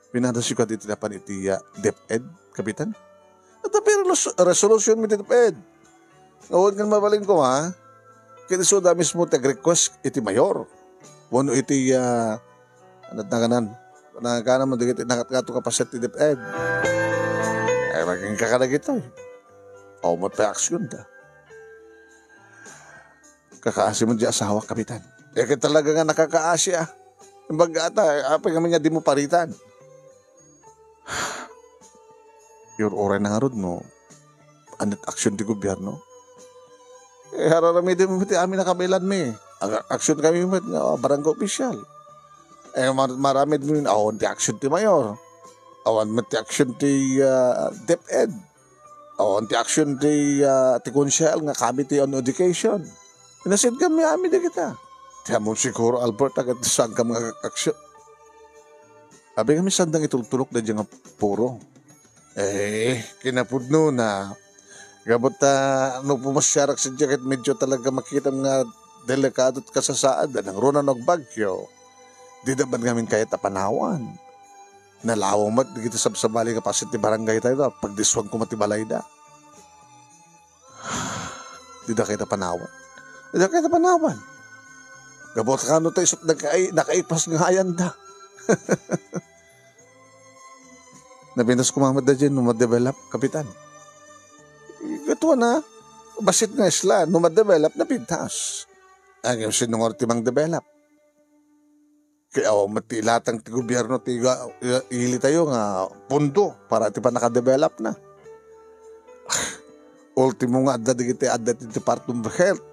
Pinadasi ko at itinapan iti DepEd, Kapitan. At pero resolution mi DepEd. Huwag nga mabaling ko, ha? Kaya so da mismo tag-request iti mayor. Wano iti, nagkana mo, nakatkato kapaset ti DepEd. Ay, maging kakalag ito. O, mata-aksyon da. Kakaasi mo di asawa, Kapitan. Kaya talaga nga nakakaasi Yung baga ata, apay kami nga di mo paritan. Your oray na nga rod, no? Anit aksyon ti gobyerno. Hararami din mo ti amin nakabilan mi. Aksyon kami mo nga barangay opisyal. Marami din mo, ti aksyon ti mayor. Awan mo ti aksyon ti DepEd. Awan ti aksyon ti konsyal nga Committee on Education. Inasid kami amin na kita. Tiyan mo siguro, Albert, agad saan ka mga aksyon. Abi kami sandang itultulok na dyan nga puro. Kinapudno na. Gabot no pumasyarak sa jacket, medyo talaga makita nga delikado at kasasaad ng runa ng bagyo. Di naman kami kahit apanawan. Nalawang mat, di kita sabsabali ka pasit ti barangay tayo, pagdiswag ko matibalay da. Di na kahit apanawan. Di na kahit apanawan. Gabot ka no tayo, nakaipas nga hayan da. Napinas ko mamad na dyan, numadevelop, kapitan. Ito na, basit nga isla, numadevelop, napintas. Ang yung sinungor timang develop. Kaya mati latang ti gobyerno, ili tayo nga pundo para ti pa nakadevelop na. Ultimo nga adda ti Department of Health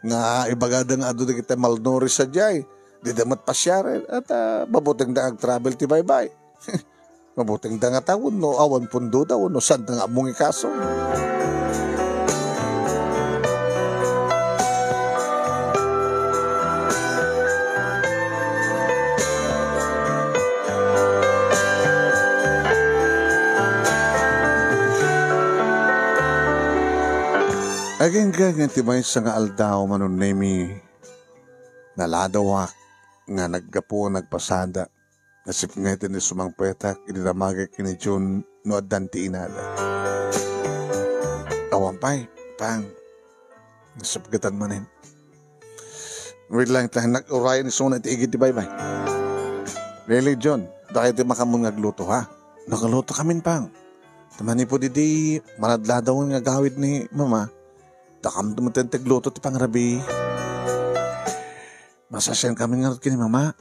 nga ibagada nga adda kita malnourished sa jay. Di damat pasyare at mabuting da travel ti bye-bye. Mabuting da nga tawon no, awan pundo daw no, saan nga mong ikaso. Aging ganyan ti may sa nga aldaw manunemi naladawak nga naggapo nagpasada nasip nga iti ni sumang petak idinamagay kini June no addan ti inada. Awampay, pang nasipgatan manin. Wait lang tayo nag-urayan ni Suna iti igit ti bye-bye. Really John, dahil ti makamon ngagluto ha? Nakaluto kamin pang. Tamani po didi maladladaw nga gawid ni mama. Takam tumatentag luto ti pangrabi. Masasyan kami nga kini mama.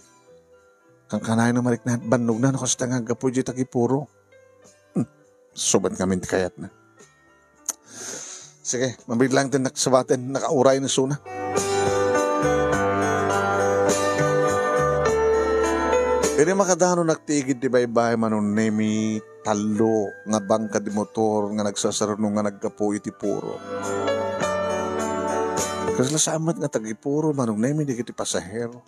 Kang kanay na marik na banog na nakasta nga gapo di takipuro. Suban kami ti kayat na. Sige, mabig lang din naksabatin, nakauray na Suna. Ini makadano nagtigid ti bye-bye manunemi talo nga bangka di motor nga nagsasarano nga naggapo iti puro. Kasi lasamat nga tagipuro manong nemi di kiti pasahero.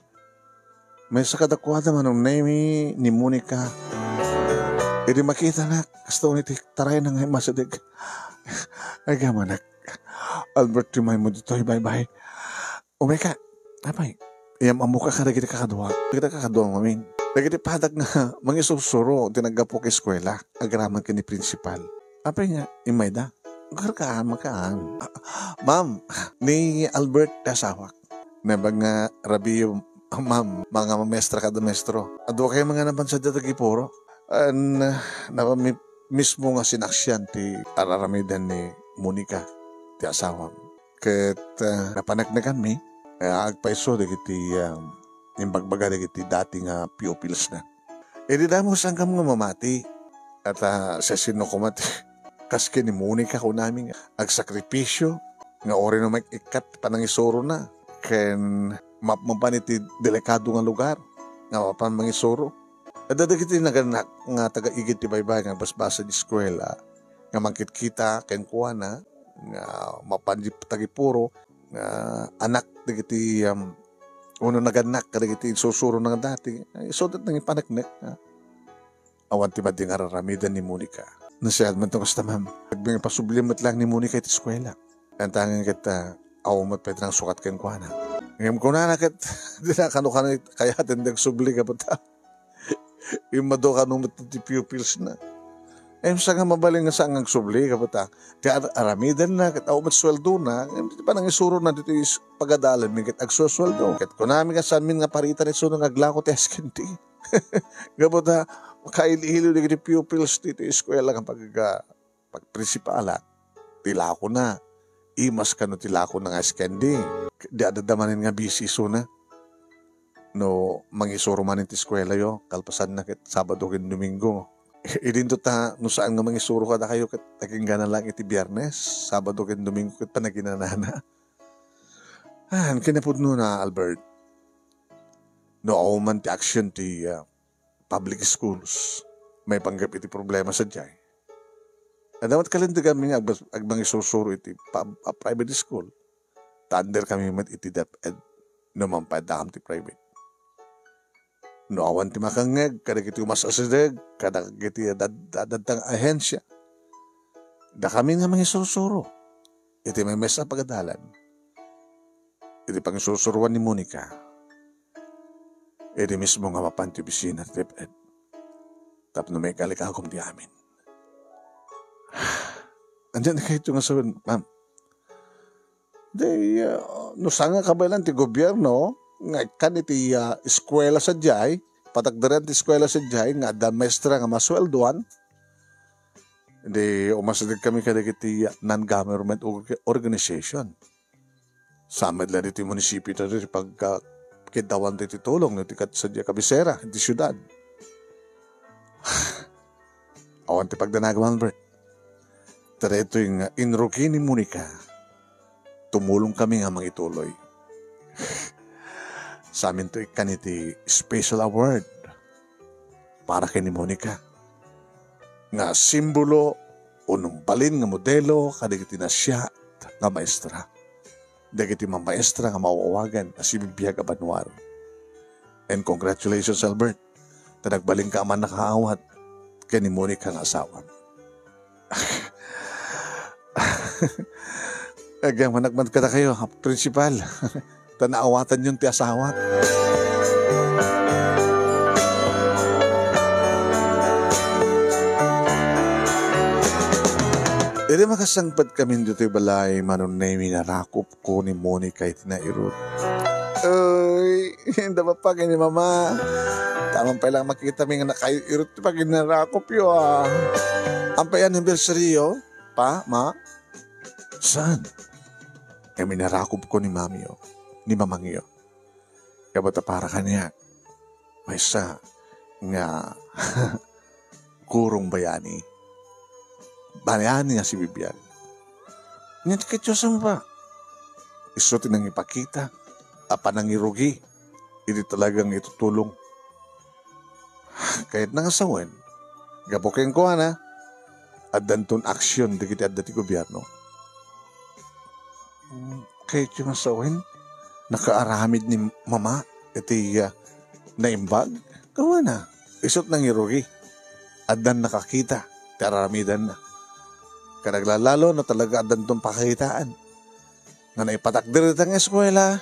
May sakadakwada manong nemi ni Monica. Hindi makita na kasto niti taray na nga masadig. Ay gamanak. Albert rimay mo dito bye-bye. Umeka. Apay. Iyam amuka ka na kita kakadwa. Kita kakadwa mamin. Nagiti padag nga mangisusuro tinagapo kay eskwela. Agraman ka ni principal. Apay nga imay da. Karkaan, makaan. Ma'am, ni Albert kasawak. Nabag nga rabi yung, ma'am, mga mamestra kada mestro. Ado kayo mga naman sa datagipuro. Mismo nga sinaksyan ti araramidan ni Monica, ti asawam. Kat napanagnagan mi, agpaiso da kiti imbagbaga da kiti dati nga pupils na. E di damo saan ka mga mamati at sa sino kumati. Kaske ni Monica ko namin agsakripisyo nga ori na mag-ikat panangisoro na ken mapaniti delikado nga lugar nga mapan mangisoro adadagiti naganak nga taga-igit ti baybay nga basbasa di eskwela nga magkit-kita ken kuana nga mapan di tagipuro nga anak dagiti uno naganak kadagiti susuro nga dati so dat nang ipanaknek awan ti bading araramidan ni Monica. Nasiyad man itong kasta ma'am. Nagbing pasublimat lang ni Monica iti eskwela. Ang tanging kita, awmat pa itang sukat ken kuana. Ngayon ko na nakit, di na kano ka na kaya tindag subli ka pa ta. Yung mado ka nung ti pupils na. Sa nga mabaling nga saan ang subli ka pa ta. Kaya aramidan na, kat awmat sweldo na, di pa nang isuro na dito yung pagadalan, may kat agsusweldo. Kat ko namin ka saan min nga paritan ito nang aglako ti eskinti. Gabot ha, makailihilo na gini pupils dito eskwela kapag pagprinsipala. Tilako na. Imas ka no tilako na nga eskendi. Di adadamanin nga busy so na. No, mangisuro man iti eskwela yo. Kalpasan na kit Sabado kin Domingo. Idin to ta, no saan nga mangisuro ka na kayo kat nakingganan lang iti biyernes, Sabado ken Domingo kat panaginanana. Kinapod no na, Albert. No ako man ti action ti public schools. May panggap iti problema sa diyay. Dapat kalenda kami nga agbang isusuro iti private school. Tander kami mat iti DepEd. No mampadakam ti private. No awan ti makangeg, kada kiti umasasideg, kada kiti dadadang ahensya. Da kami nga mga isusuro. Iti may mesa pagadalan. Iti pang isusuruan ni Monica. Iti mismo nga mapanti bisina ti DepEd. Tapno may kalikakom di amin. Andiyan na kayo nga sabihin, ma'am. No sanga kabalan ti gobyerno, nga kan iti eskwela sa diyay, patagdaran ti eskwela sa diyay, nga da maestra nga masweldoan, hindi umasadig kami kada iti non-government organization. Samad lang iti munisipyo ito pag kitawan iti tulong, iti sa diyay kabisera, iti syudad. Awan ti pagdanagawan, Albert. Tara ito yung inruki ni Monica. Tumulong kami nga mangituloy. Sa amin ito ikaniti special award para kay ni Monica. Nga simbolo o numpalin nga modelo kadagiti na siya nga maestra. Dagiti mga maestra nga mauawagan na si Bibiyag Abanwar. And congratulations, Albert. Tanagbaling ka man nakaawat kay ni Monica nga asawa. Agam, managman ka na kayo, principal. Tanaawatan yung ti asawat. Edi makasangpad kami dito balay manunay minarakop ko ni Monica iti nairot. Ay, hindi ba pa ni mama? Tamang pa lang makita mi nga nakairot pag inarakop yo Ang pa anniversary yo, pa, ma? Saan? Minarakop ko ni mami yo, ni mamang yo. Kabata para kanya, may sa nga kurong bayani. Bayani nga si Bibian. Ngayon kityosan ba? Isuti nang ipakita, apa nang irugi, hindi talagang itutulong. Kahit nangasawan, gapokin ko na, at danton aksyon di kita dati gobyerno. Kahit yung asawin, nakaaramid ni mama, iti naimbag, gawa na. Isot nang irugi. Adan nakakita, taramidan na. Kanaglalalo na talaga adan itong pakitaan. Nga naipatakdir ang eskwela,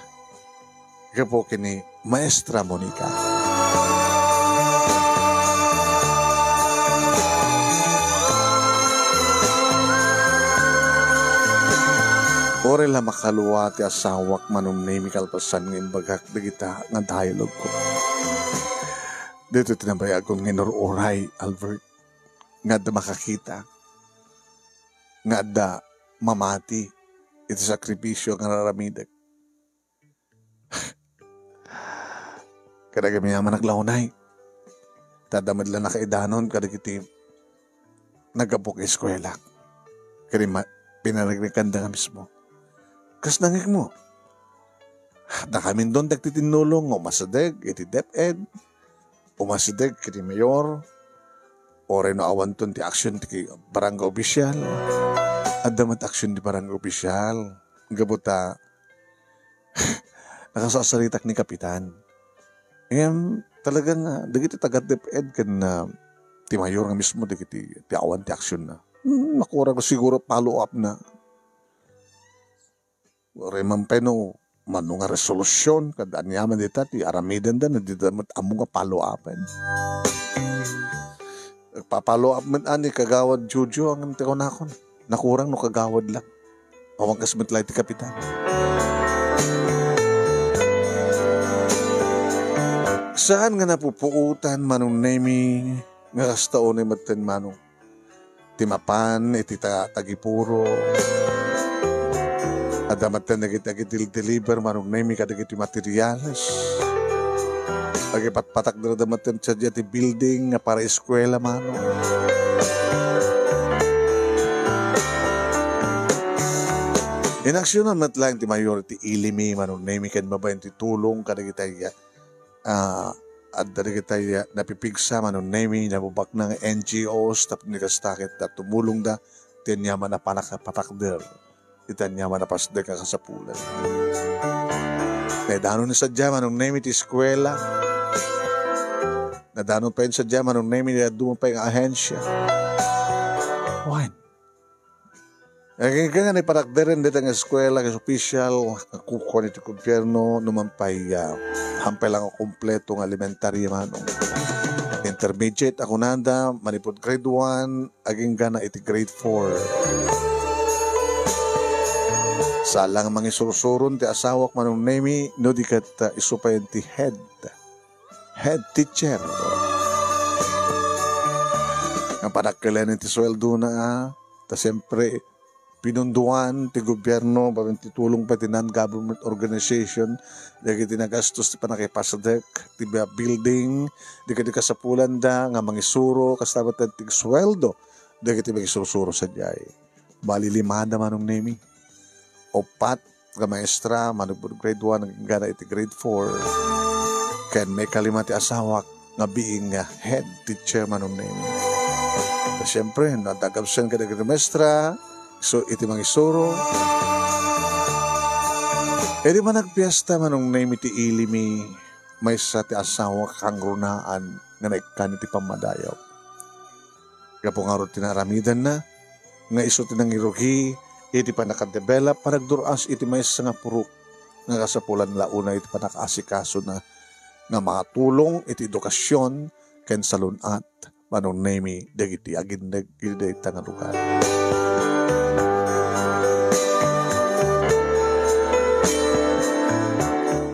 gapo kini Maestra Monica. Ore la makaluwa ti asawak manunay mi kalpasan ng imbagak dagita nga dialog ko. Dito tinabayag kong nginururay, Albert, nga da makakita, nga da mamati, iti sakripisyo nga naramidag. Kada kami naman naglaunay, tadamad lang nakaidanon kada kiti nagabok eskwela. Kaya pinaragrikan da nga mismo. Kas nangik mo. Da kami doon dagtitinulong, umasadeg, iti DepEd, umasadeg, kiti mayor, o reno awan ton ti aksyon ti barangay opisyal, at damat aksyon ti barangay opisyal, gabuta, nakasasaritak ni Kapitan. Ngayon, talagang, dagiti tagat DepEd, kan ti mayor nga mismo, dagiti ti awan ti aksyon na. Nakurang ko siguro follow up na. Reman peno mano nga resolusyon kada anyaman dita ti aramidan da na dita amo nga follow upan. Nagpa-follow up man ani kagawad Jojo ang tiko nakon. Nakurang no kagawad lang. Awang kasmet lay ti Kapitan. Saan nga napupuutan manong naming nga kastaon ay maten manong timapan iti tagipuro. Adamat na nagit-deliver marong nami kadagiti materials. Patak na damatin sa ti building nga para eskwela mano. Inaksyonan matlang ti mayor ti ilimi manong name kan babayan ti tulong kada kita at dari kita napipigsa manong name nabubak ng NGOs tapos nikastakit at tumulong da tinyaman na panakapatakder itanyaman na pasde ka kasapulan. Nadano ni sadya manong name ti eskwela nadano pa yun sadya manong name ni dumang pa yung ahensya. Why? Kaya nga iparakderin dito ng eskwela kasi opisyal kukuha nito gobyerno numampay hampay lang ako kompleto ng elementary manong intermediate ako nanda manipod grade 1 aging gana iti grade 4 salang mga isurusurun ti asawak manong nemi no di kat isupayan ti head teacher ang panagkailan ti sweldo na ta siyempre pinunduan ti gobyerno ti tulong pa ti non-government organization dahil tinagastos ti panakipasadek ti building di ka kasapulan da nga mangisuro kastabat ti sweldo dahil ti mangisurusuro sa jay malilimada manong nemi opat ka maestra manubod grade 1 gana iti grade 4 ken may kalima ti asawak nga being head teacher manong nemi siyempre nadagabsen ka da maestra so iti mangisuro edi man nagpiesta manong name iti ilimi may sa ti asawa kang runaan nga naikkan iti pamadayaw kapo nga ro tinaramidan na nga iso tinangirugi iti panakadevelop panagduras iti may sa nga purok nga kasapulan launa iti panakaasikaso na nga mga tulong iti edukasyon ken salunat manong name dagiti agindag iti nga lugar.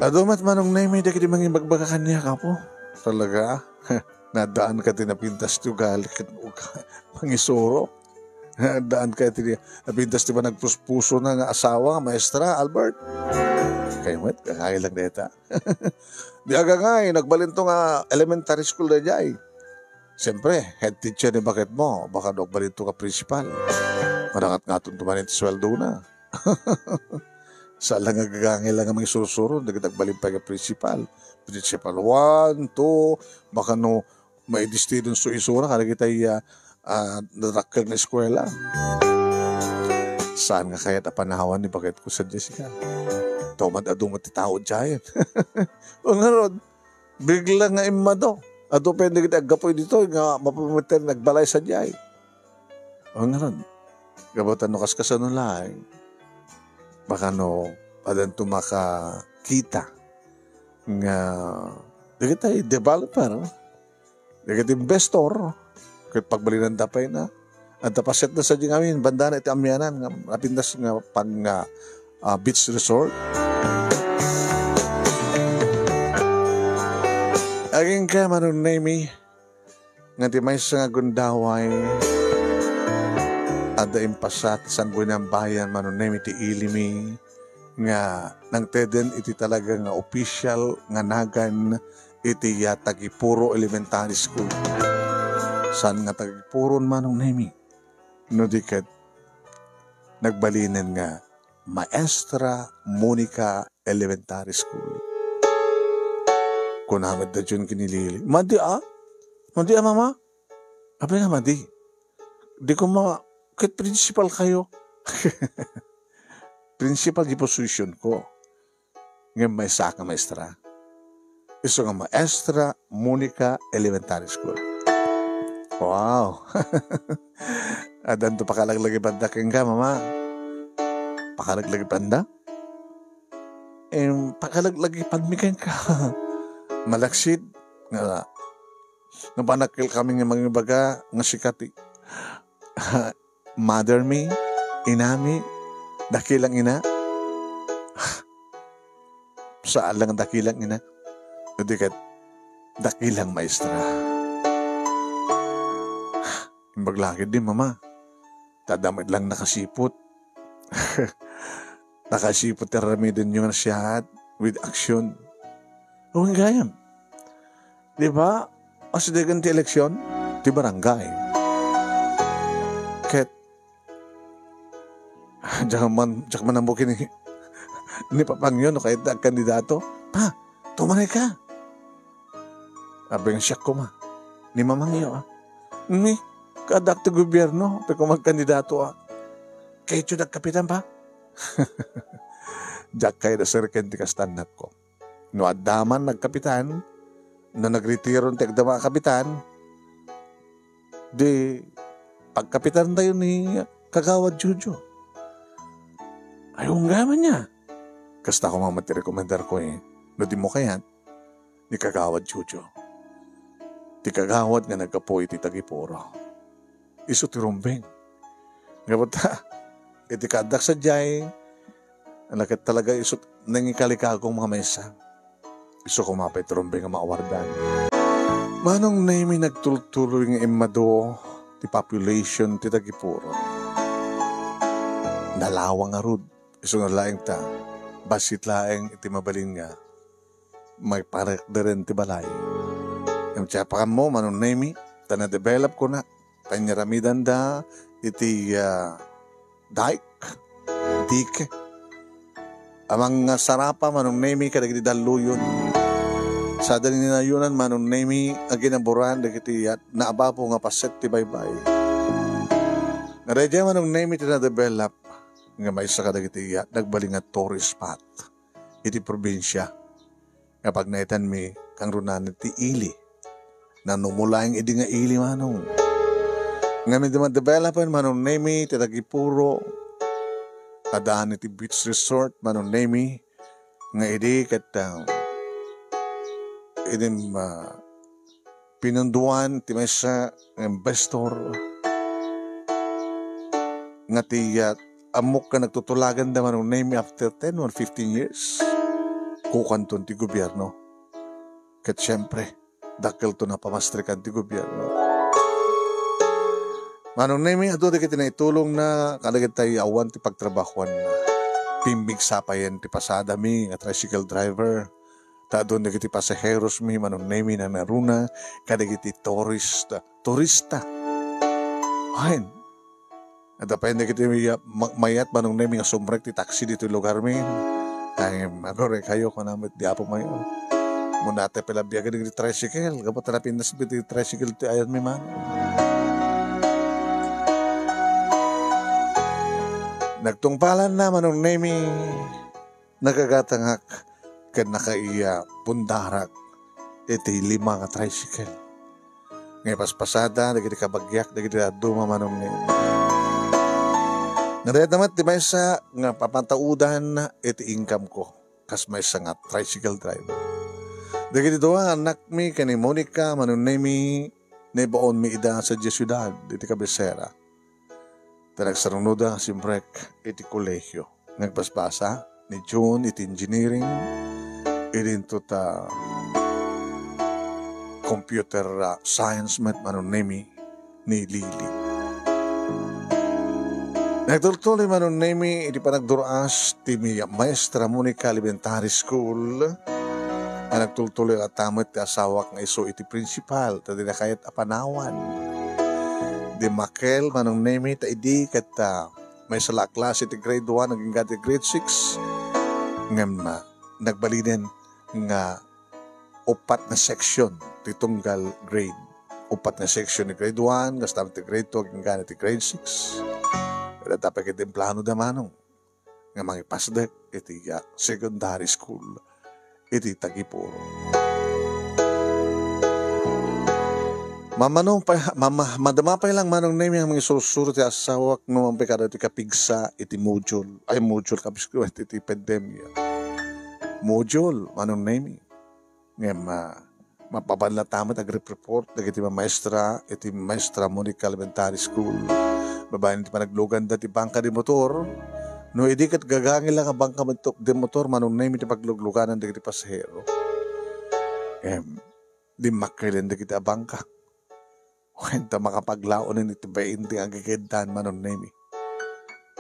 Adumat manong name dagiti mangin bagbagakan niya ka po. Talaga, nadaan ka tinapintas ti ugali mangisuro. Nadaan ka tinapintas ti ba nagpuspuso na nga asawa, maestra, Albert. Kayo mat, kakay lang deta. Di aga nga nagbalinto nga elementary school na jay. Siyempre, head teacher ni bakit mo, baka nagbalinto ka principal. Marangat nga tuntumanin ti sweldo na. Sa lang agagangil lang ang mga susuro, nagdagbalin pa yung principal 1, 2, baka no may distidon so isura, kaya kita narakal na eskwela. Saan nga kaya tapanawan ni bakit ko sa Jessica? Tomad adong matitao dyan. O nga ron, bigla nga imado. Ato pwede kita agapoy dito, nga mapamater nagbalay sa dyan. O nga ron, gabatan no kaskasan no lang. Baka no, padan tumakakita nga di kita developer, di kita investor, kahit pagbalinan tapay na, at tapaset na sa amin, banda na iti amyanan, nga napindas nga pang beach resort. Aging ka manong name nga ti may nga gundaway, ada impasat isang ng bayan manunay iti ilimi nga nang teden iti talaga nga official nga nagan iti Tagipuro Elementary School. San nga Tagipuron manong nemi no diket nagbalinan nga Maestra Monica Elementary School. Kunamad da dyan kinilili. Madi mama? Abi nga madi. Di ko kahit principal kayo. Principal di position ko. Ngayon may saka maestra. Iso nga Maestra Monica Elementary School. Wow. Adan to pakalaglagi banda keng ka, mama. Pakalaglagi banda? Pakalaglagi panmikan ka. Malaksid. Nga panakil kami nga mga baga nga sikati. Mother me, inami, dakilang ina. Saan lang dakilang ina? Hindi ka dakilang maestra. Maglakid din, mama. Tadamit lang nakasipot. Nakasipot na rami din yung nasyahat with action. Huwag gayam. Di ba? O si dagan ti eleksyon, ti barangay. Ket, diyan man ang bukin ni Papangyo, no, kahit na kandidato, pa, tumanay ka. Abang siyak ko ma, ni Mamangyo, ni, kadak ti gobyerno, pa kung magkandidato, kayo siya nagkapitan pa. Diyak kayo na sirken ti kastanak ko. No, adaman nagkapitan, na nagretiro ng tigdama kapitan, di, pagkapitan tayo ni Kagawad Jojo. Ayaw gaman niya. Kasta ko mga matirekomendar ko no di mo kayan, ni Kagawad Jojo. Ti Kagawad nga nagkapoy ti Tagipuro. Iso ti Rumbeng. Nga ba ta, iti kadak sa jay, alakit talaga iso nangikalikagong mga mesa. Iso kumapay ti Rumbeng nga maawardan. Manong na may nagtultuloy nga imado ti population ti Tagipuro. Nalawang nga rod. Iso nga laing ta, basit laing iti mabaling nga, may parak na rin ti balay. Yung tiyapakan mo, manong nemi, na-develop ko na, tanyaramidan da, iti dike. Amang sarapa, manong nemi, kadagiti daluyon. Sa dali ninayunan, manong nemi, aginaburan, dagiti naabapo nga paset ti baybay. Naradya manong nemi, na-develop, nga may isa kadagiti nagbaling nga tourist spot iti probinsya nga pag naitan mi kang runan ti ili na numulayang idi nga ili manong nga may developan manong nemi ti Tagipuro kadaan iti beach resort manong nemi nga idi katang idim pinunduan ti may isa investor nga ti amok ka nagtutulagan naman ng name after 10 or 15 years. Kukanton ti gobyerno. Kat syempre, dakil to na pamastrikan ti gobyerno. Manong name ato di kita na itulong na kalagit tayo awan ti pagtrabahuan na pimbig sapayan ti pasada mi nga tricycle driver. Ta doon na kiti pasaheros mi manong name na naruna kadagiti turista. Hain. At dapay na kita mayat manong nemi nga sumrek ti taxi dito lugar mi. Ay, magore kayo kung namin di apo mayo. Muna ate pelabiagan ng tricycle. Kapag tanapin na sa biti tricycle ti ayan mi man. Nagtungpalan na manong nemi nagagatangak kan nakaiya pundarak iti 5 nga tricycle. Ngay paspasada, nagiti kabagyak, nagiti duma manong nemi. Narayat naman, di may isa nga papantaudan na iti income ko. Kas may isa nga tricycle driver. Dagiti doang anak mi, kani Monica, manunay mi, naibaon mi ida sa Jesuidad, iti kabisera. Tanagsarunod simbrek, iti kolehyo. Nagpaspasa, ni June, iti engineering, iti ta computer science mat manunay mi, ni Lily. Nagtultuloy manon nemi iti panagduras ti Maestra Monica Elementary School na nagtultuloy at tamot ti asawak nga iso iti principal tadi na kayat apanawan. Di Makel manong nemi ta idi kat may sala klase ti grade 1 naging gati grade 6 ngam nagbalinen nga 4 na section ti tunggal grade. 4 na section ni grade 1 kastam ti grade 2 hanggang gani ti grade 6. Pero dapat iti plano da manong nga mangipasdek iti secondary school iti Tagipuro. Madama pa lang manong name yung mga susuro ti asawak no ang pekado iti kapigsa iti module iti pandemya. Module manong name nga mapapanlatamat agrip-report iti maestra iti Maestra Monica Elementary School. Babayan ti panaglugan dati bangka di motor. No idikat gagangin lang ang bangka di motor manong name iti paglugluganan dati pasahero. Di makailan dati a bangka. Wenta makapaglaonin iti bayin ti agigidan manong name.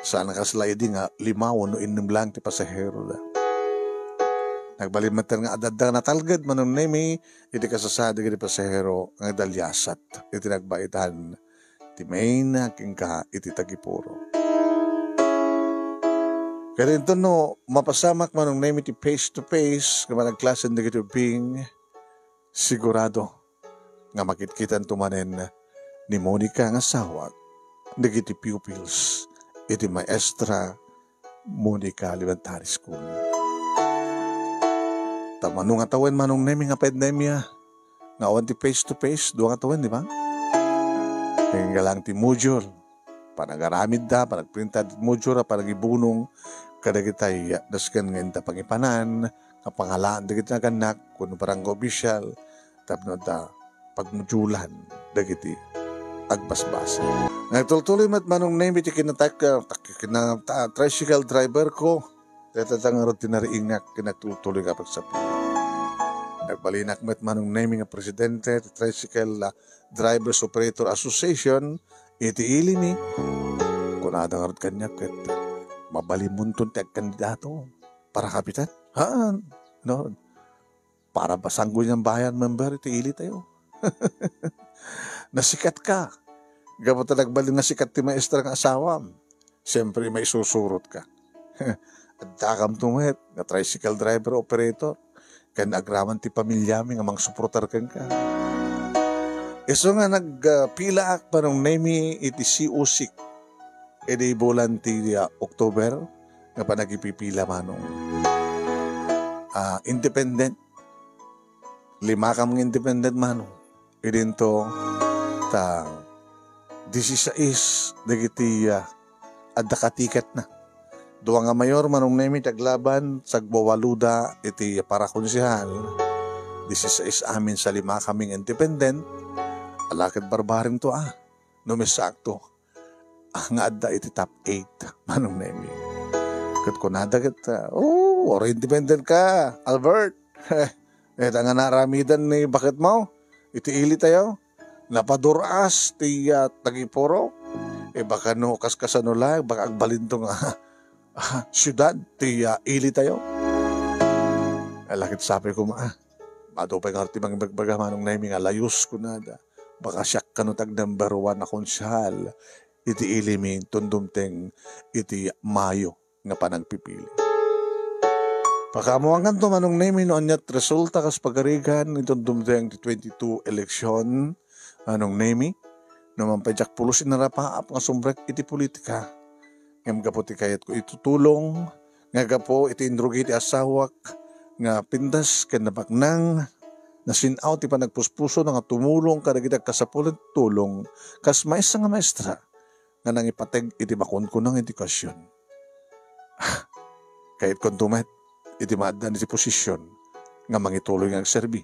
Sana kaslay di nga 5 no inim lang ti pasahero da. Nagbalimatan nga adadang natalgad manong nemi, iti kasasada iti pasahero nga dalyasat, iti nagbaitan, ti main king ka iti tagipuro. Kaya ito no, mapasamak manong nemi ti face to face, nga managklasan na iti being, sigurado nga makitkitan tumanen ni Monica nga sawag, nagiti pupils, iti maestra Monica Elementary School. Tamano nga tawen manong nemi nga pandemya, nga awan ti face to face, doon nga tawen, di ba? Kaya nga lang ti module, panagaramid da, panagprinta ti module, panagibunong, kada kitay daskan nga inta pangipanan, kapangalaan da kita kanak, kuno parang official, tapno da pagmodulan, da kiti agbasbasa. Nagtultuloy manong nemi ti tricycle driver ko, tatatang rutinary ingak, kinagtultuloy kapag sa nagbalinak met manong naming nga presidente ti Tricycle Drivers Operator Association iti ili ni kunada nga kanya ket mabalimunton ti kandidato para kapitan no para basanggo niyang bayan member iti ili tayo. Nasikat ka gabot nagbalin nga sikat ti maestra nga asawam siyempre may susurot ka. At takam tumet nga tricycle driver operator kan agraman ti pamilyami nga mang suportar kan ka. Iso nga nagpila ak parang nemi iti COC edi bulan ti October nga pa nagipipila manong independent 5 kam independent manong idinto ta 16 dagiti adda katiket na. Dua nga mayor manong nemi taglaban sagbawaluda iti para konsehal. This is amin sa 5 kaming independent. Alakad barbarin to numisakto. Nga adda iti top 8 manong nemi. Kat kunada kat or independent ka Albert. Eta nga naramidan ni bakit mo? Iti ili tayo. Napaduras ti tagiporo. Baka no kaskasano lang baka agbalin to nga syudad, ti ili tayo. Alakit sabi ko Mato pa nga timang bagbaga manong naiming alayos ko na da. Baka siyak kanutag number 1 na konsyal. Iti iliming tundumteng iti Mayo nga panagpipili. Pakamuangan to manong naiming noon yat resulta kas pagarigan itong dumteng 22 eleksyon anong naiming naman pa jak pulusin na rapaap nga sumbrek iti politika. Ngam gapo ti kayat ko itutulong, nga gapo iti indrugi ti asawak, nga pindas ken nabaknang, nasinaw ti panagpuspuso nga tumulong kadagiti kasapulan tulong, kas maestra nga maestra, nga nangipateg iti bakon ko ng edukasyon. Kayat kon tumet, iti maadan iti posisyon, nga mangituloy nga agserbi,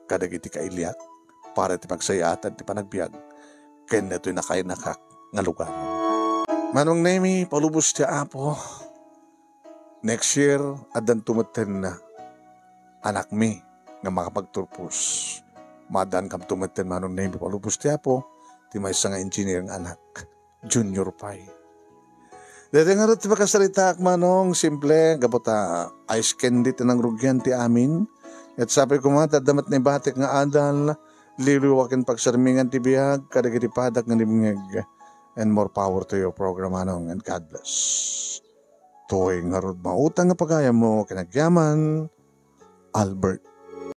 kadagiti kailiak, para iti pagsayatan ti panagbiag, ken neto'y nakainakak nga lugar. Manong nemi, palubos ti Apo. Next year, adan tumaten na anak mi nga makapagturpos. Madaan kam tumaten manong nemi, palubos ti Apo. Ti may nga engineer ng anak, junior pa. Dati nga rin ti makasalita ak manong, simple, gabota ice candy tinang rugyan ti amin. At sabi ko damat ni batik nga adal, liliwakin pagsarmingan ti biyag, kadagiti padak nga nimingeg. And more power to your program, anong, and God bless. Tuwing nga rod mautang nga pagaya mo, kinagyaman, Albert.